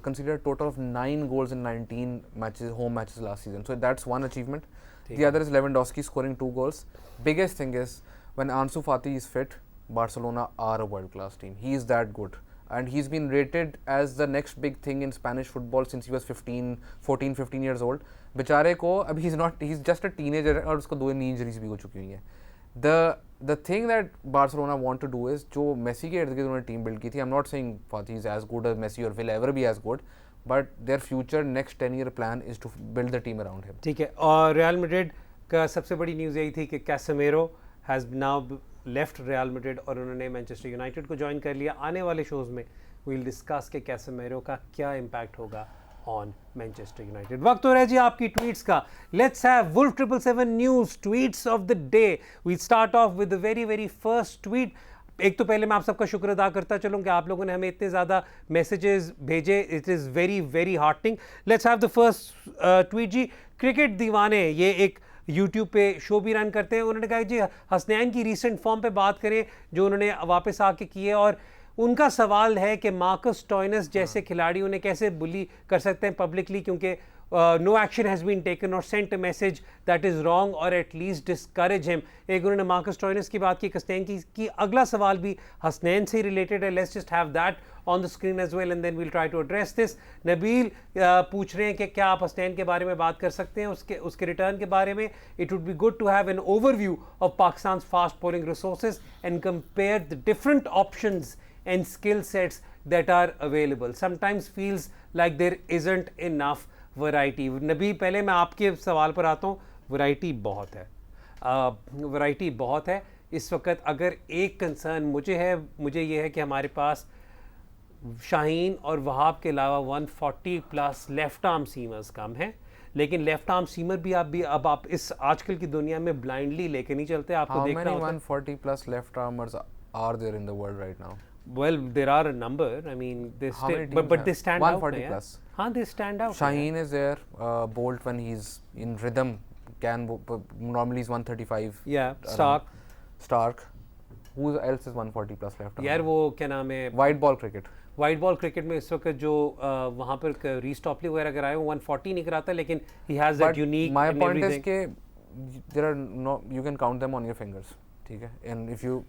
considered total of 9 goals in 19 matches, home matches last season, so that's one achievement. The other is Lewandowski scoring 2 goals. Biggest thing is when Ansu Fati is fit, Barcelona are a world class team. He is that good and he's been rated as the next big thing in Spanish football since he was 15 years old. बेचारे को अभी he's just a teenager और उसको 2 knee injuries भी हो चुकी हुई हैं। The thing that Barcelona want to do is जो मेसी के इर्द गिर्द उन्होंने टीम बिल्ड की थी, I'm not saying Fati is as good as Messi or will ever be as good, but their future next 10-year plan is to build the team around him. ठीक है, और real Madrid का सबसे बड़ी news यही थी कि कैसेमेरो has now left real Madrid और उन्होंने मैनचेस्टर यूनाइटेड को ज्वाइन कर लिया। आने वाले शोज़ में वी विल डिस्कस कि कैसेमेरो का क्या इम्पैक्ट होगा ऑन मैनचेस्टर यूनाइटेड। वक्त हो रहा है जी आपकी ट्वीट्स का। Let's have Wolf 777 news tweets of the day. We start off with the very first tweet. एक तो पहले मैं आप सबका शुक्र अदा करता चलूँ कि आप लोगों ने हमें इतने ज़्यादा मैसेजेस भेजे, it is very heartening. Let's have the first tweet जी। क्रिकेट दीवाने ये एक यूट्यूब पे शो भी रन करते हैं, उन्होंने कहा जी हसनैन की रीसेंट फॉर्म पे बात करें जो उन्होंने वापस आके की है, और उनका सवाल है कि मार्कस स्टोइनिस जैसे खिलाड़ी उन्हें कैसे बुली कर सकते हैं पब्लिकली, क्योंकि no action has been taken or sent a message that is wrong or at least discourage him। एक उन्होंने मार्कस स्टोइनिस की बात की, हसनैन की अगला सवाल भी हसनैन से रिलेटेड है। Let's just have that on the screen as well and then we'll try to address this. Nabeel पूछ रहे हैं कि क्या आप हसनैन के बारे में बात कर सकते हैं, उसके रिटर्न के बारे में। It would be good to have an overview of Pakistan fast bowling resources and compare the different options and skill sets that are available. Sometimes feels like there isn't enough variety. नबी, पहले मैं आपके सवाल पर आता हूँ। वैरायटी बहुत है, variety बहुत है इस वक्त। अगर एक कंसर्न मुझे ये है कि हमारे पास शाहीन और वहाब के अलावा 140+ लेफ्ट आर्म सीमर्स कम हैं, लेकिन लेफ्ट आर्म सीमर भी अब आप इस आजकल की दुनिया में ब्लाइंडली लेके नहीं चलते। आपको देखना होता है 140+ left armers are there in the world right now? Well, there are a number. I mean, but they stand out. 140+. हाँ, they stand out. Shaheen is there. Bolt when he's in rhythm normally is 135. Yeah, Stark. Who else is 140+ left? यार वो क्या नाम है? White ball cricket. White ball cricket में इस वक्त जो वहाँ पर रीस्टॉपली वगैरह कराए वो 140 नहीं कराता, लेकिन he has that unique. My point is कि there are no, you can count them on your fingers. ठीक है? And if you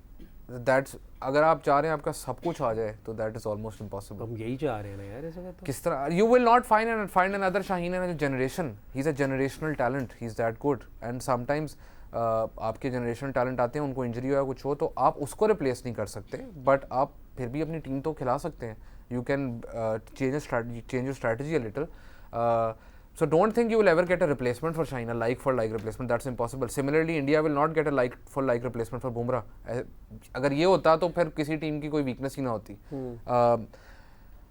that's अगर आप चाह रहे हैं आपका सब कुछ आ जाए तो that is almost impossible. हम यही चाह रहे हैं ना यार इस वक्त। किस तरह you will not find another Shaheen in a generation. He's a generational talent. He's that good. And sometimes आपके generational talent आते हैं, उनको इंजरी हो या कुछ हो तो आप उसको रिप्लेस नहीं कर सकते, बट आप फिर भी अपनी टीम तो खिला सकते हैं. You can change your strategy a little. So don't think you will ever get a replacement for Shaheen, a like-for-like replacement. That's impossible. Similarly, India will not get a like-for-like replacement for Bumrah. अगर ये होता तो फिर किसी team की कोई weakness ही ना होती.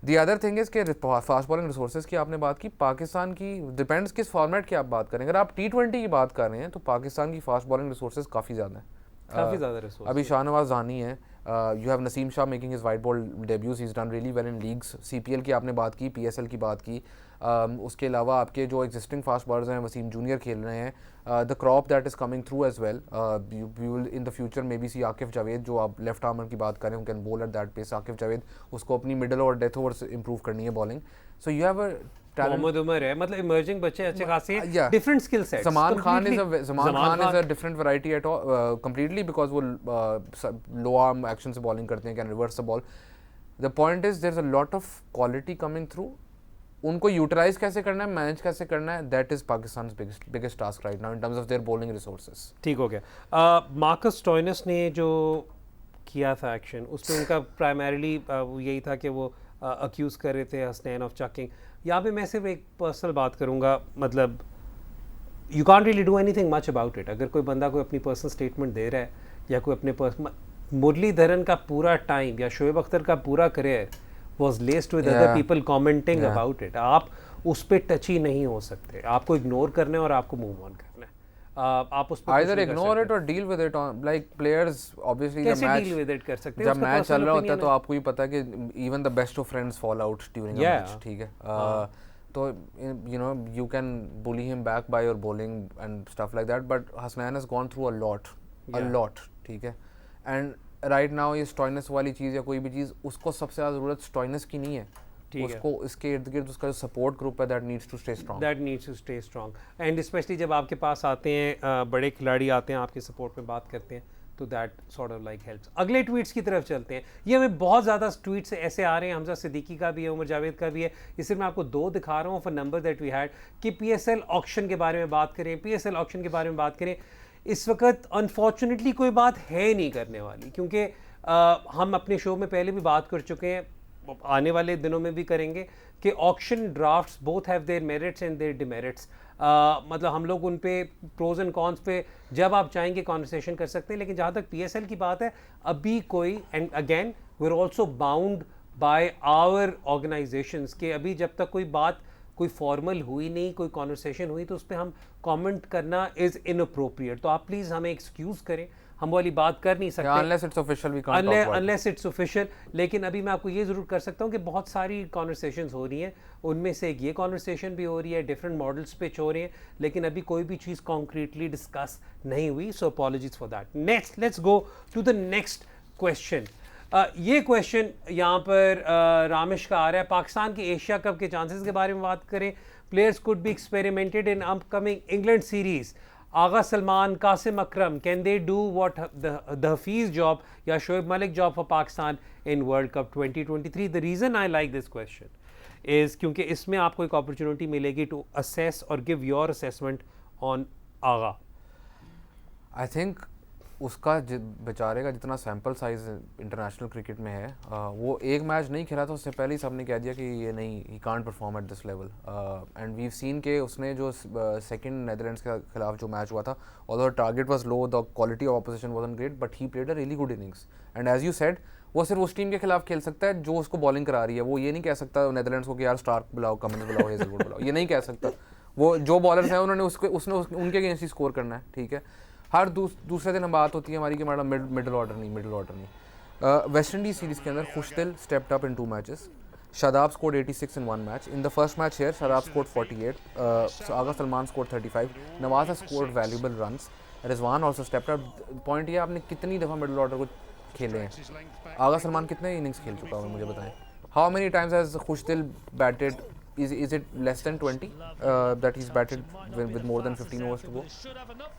The other thing is कि फास्ट बॉलिंग रिसोर्सेज की आपने बात की, पाकिस्तान की डिपेंड्स किस फॉर्मेट की आप बात करें. अगर आप T20 की बात कर रहे हैं तो पाकिस्तान की फास्ट बॉलिंग रिसोर्सेज काफ़ी ज़्यादा हैं. काफ़ी ज़्यादा रिसोर्स. अभी शाहनवाज ज़ानी है, you have Naseem Shah making his white ball debuts, he is done really well in leagues. CPL की आपने बात की, PSL की बात की. उसके अलावा आपके जो एग्जिस्टिंग फास्ट बॉलर्स हैं, वसीम जूनियर खेल रहे हैं. The crop that is coming through as well. You will in the future maybe see Akif Javed, जो आप लेफ्ट आर्मर की बात करें, can bowl at that pace. Akif Javed, उसको अपनी मिडल और डेथ ओवर्स इंप्रूव करनी है bowling. So you have a Mohammad Umar है, मतलब इमर्जिंग बच्चे अच्छे खासे हैं, different skill sets. Zaman Khan is a different variety at all, completely, because वो low arm action से bowling करते हैं, can reverse the ball. The point is there's a lot of quality coming through. उनको utilise कैसे करना है, manage कैसे करना है, that is Pakistan biggest task right now in terms of their bowling resources. ठीक हो गया. मार्कस स्टोइनिस ने जो किया था एक्शन, उसमें उनका प्राइमरीली यही था कि वो अक्यूज़ कर रहे थे हसनैन ऑफ चकिंग. यहाँ पे मैं सिर्फ एक पर्सनल बात करूँगा, मतलब you can't really do anything much about it. अगर कोई बंदा कोई अपनी पर्सनल स्टेटमेंट दे रहा है या कोई अपने मुरलीधरन का पूरा टाइम या शोएब अख्तर का पूरा career was laced with other people commenting about it. आप उस पर टच ही नहीं हो सकते। आपको इग्नोर करना है और आपको मूव ऑन करना है। आप उस पर either ignore it or deal with it on like players obviously कैसे the match deal with it कर सकते हैं? जब उसका मैच personal चल रहा होता है opinion तो है। आपको ही पता है कि even the best of friends fall out during a Yeah. match, ठीक है तो you know you can bully him back by your bowling and stuff like that, but Hasnain has gone through a lot ठीक है and right now ये Stoinis वाली चीज़ या कोई भी चीज़ उसको सबसे ज़्यादा ज़रूरत स्टॉइनस की नहीं है, उसको इसके इर्द गिर्द उसका जो सपोर्ट ग्रुप है that needs to stay strong and specially जब आपके पास आते हैं बड़े खिलाड़ी आते हैं आपके सपोर्ट में बात करते हैं तो that sort of like helps. अगले ट्वीट्स की तरफ चलते हैं। ये हमें बहुत ज़्यादा ट्वीट्स ऐसे आ रहे हैं, हमजा सिद्दीकी का भी है, उमर जावेद का भी है। इससे मैं आपको 2 दिखा रहा हूँ for number that we had कि PSL ऑक्शन के बारे में बात करें, PSL ऑक्शन के बारे में बात करें। इस वक्त अनफॉर्चुनेटली कोई बात है नहीं करने वाली, क्योंकि हम अपने शो में पहले भी बात कर चुके हैं, आने वाले दिनों में भी करेंगे कि auction drafts both have their merits and their demerits. मतलब हम लोग उन पे प्रोज एंड कॉन्स पे जब आप चाहेंगे कॉन्वर्सेशन कर सकते हैं, लेकिन जहाँ तक PSL की बात है अभी कोई, and again we are also bound by our organisations के अभी जब तक कोई बात कोई फॉर्मल हुई नहीं, कोई कॉन्वर्सेशन हुई तो उस पर हम कमेंट करना इज़ इनअप्रोप्रिएट। तो आप प्लीज़ हमें एक्सक्यूज़ करें, हम वाली बात कर नहीं सकते unless it's official we can't talk about unless it's official. लेकिन अभी मैं आपको ये ज़रूर कर सकता हूँ कि बहुत सारी कॉन्वर्सेशंस हो रही हैं, उनमें से एक ये कॉन्वर्सेशन भी हो रही है, डिफरेंट मॉडल्स पिच हो रहे हैं, लेकिन अभी कोई भी चीज़ कॉन्क्रीटली डिस्कस नहीं हुई। So apologies for that. Next let's go to the next question. ये क्वेश्चन यहाँ पर रामेश का आ रहा है, पाकिस्तान के एशिया कप के चांसेस के बारे में बात करें। Players could be experimented in upcoming England series. Agha Salman, Qasim Akram, can they do what the Hafeez job या Shoaib Malik job for Pakistan in World Cup 2023? The reason I like this question is क्योंकि इसमें आपको एक अपॉर्चुनिटी मिलेगी to assess or give your assessment on Agha. I think उसका बेचारे का जितना सैम्पल साइज इंटरनेशनल क्रिकेट में है वो एक मैच नहीं खेला था, उससे पहले ही सबने कह दिया कि ये नहीं, he can't perform at this level. And we've seen के उसने जो सेकंड नेदरलैंड्स के खिलाफ जो मैच हुआ था, although target was low, the quality of opposition wasn't great, but he played a really good innings. And as you said वो सिर्फ उस टीम के खिलाफ खेल सकता है जो उसको बॉलिंग करा रही है। वो ये नहीं कह सकता नेदरलैंड्स को कि यार स्टार्क बुलाओ, कमिंस बुलाओ, हेजलवुड बुलाओ, ये नहीं कह सकता। वो जो बॉलर्स हैं उन्होंने उसने उनके अगेंस्ट ही स्कोर करना है, ठीक है। हर दूसरे दिन बात होती है हमारी कि मैडम मिडिल ऑर्डर नहीं। वेस्ट इंडीज सीरीज़ के अंदर Khushdil stepped up in 2 matches. Shadab scored 86 in 1 match. In the first match here, Shadab scored 48. So Agha Salman scored 35. Nawaz has scored valuable runs. Rizwan also stepped up. Point ये आपने कितनी दफ़ा middle order को खेले हैं? आगा सलमान कितने इनिंग्स खेल चुका है मुझे बताएं? How many times has Khushdil batted? Is it less than 20 that he's batted with more than 15 overs to go?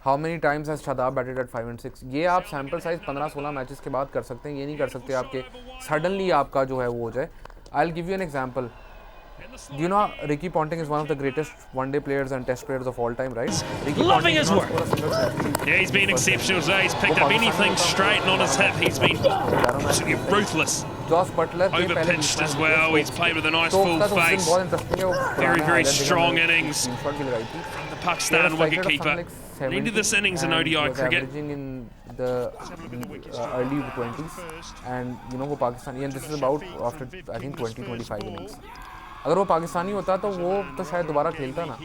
How many times has Shadab batted at 5 and 6? ये आप सैम्पल साइज 15-16 मैचेस के बाद कर सकते हैं, ये नहीं कर सकते आपके सडनली आपका जो है वो हो जाए। I'll give you an example. Do you know Ricky Ponting is one of the greatest one-day players and test players of all time, right? Ricky Loving his work. Yeah, he's been exceptional today. He's picked up anything straight and on his hip. He's been absolutely ruthless. Josh Butler Over pitched as well. He's played with a nice full face. Very, very strong innings from the Pakistan wicketkeeper. Into this innings in ODI cricket. Averaging in the early 20s, and you know वो Pakistani, and this is about after I think 20-25 innings. अगर वो पाकिस्तानी होता तो वो तो शायद दोबारा खेलता ना।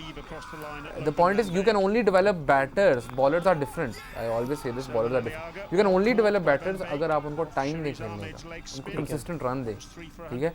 The point is you can only develop batters. Bowlers are different. I always say this, bowlers are different. You can only develop batters अगर आप उनको टाइम दें खेलने का, उनको कंसिस्टेंट रन दें, ठीक है।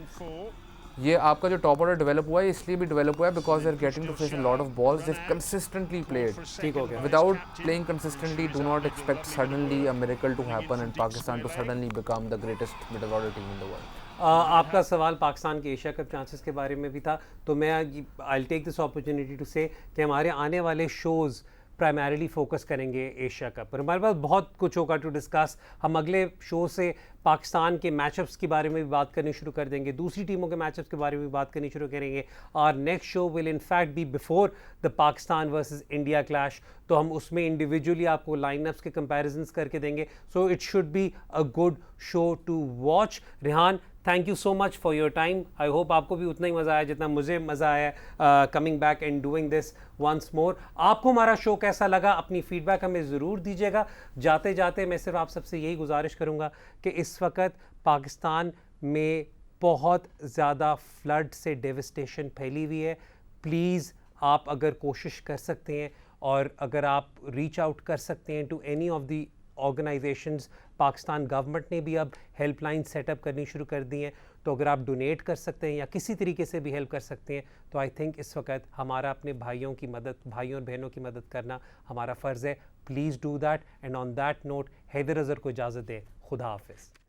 ये आपका जो टॉप ऑर्डर डेवलप हुआ है इसलिए भी डेवलप हुआ है because they are getting to face a lot of balls they consistently played. ठीक हो गया। Without playing consistently do not expect suddenly a miracle to happen and Pakistan to suddenly become the greatest middle order team in the world. आपका सवाल पाकिस्तान के Asia cup chances के बारे में भी था, तो मैं I will take this opportunity to say कि हमारे आने वाले शोज़ प्राइमरीली फोकस करेंगे एशिया कप पर। हमारे पास बहुत कुछ होगा टू डिस्कस। हम अगले शो से पाकिस्तान के मैचअप्स के बारे में भी बात करनी शुरू कर देंगे, दूसरी टीमों के मैचअप्स के बारे में भी बात करनी शुरू करेंगे। और next show will in fact be before the Pakistan versus India clash, तो हम उसमें इंडिविजुअली आपको लाइनअप्स के कंपैरिजंस करके देंगे। So it should be a good show to watch. Rihan, thank you so much for your time. I hope आपको भी उतना ही मज़ा आया जितना मुझे मज़ा आया coming back and doing this once more. आपको हमारा शो कैसा लगा, अपनी फीडबैक हमें ज़रूर दीजिएगा। जाते जाते मैं सिर्फ आप सबसे यही गुजारिश करूँगा कि इस वक्त पाकिस्तान में बहुत ज़्यादा फ्लड से डेविस्टेशन फैली हुई है। प्लीज़ आप अगर कोशिश कर सकते हैं और अगर आप रीच आउट कर सकते हैं to any of the organisations, Pakistan government ने भी अब हेल्पलाइन सेटअप करनी शुरू कर दी हैं, तो अगर आप डोनेट कर सकते हैं या किसी तरीके से भी हेल्प कर सकते हैं, तो आई थिंक इस वक्त हमारा अपने भाइयों और बहनों की मदद करना हमारा फ़र्ज़ है. Please do that. And on that note Haider Azhar को इजाज़त दें. खुदा हाफिज़.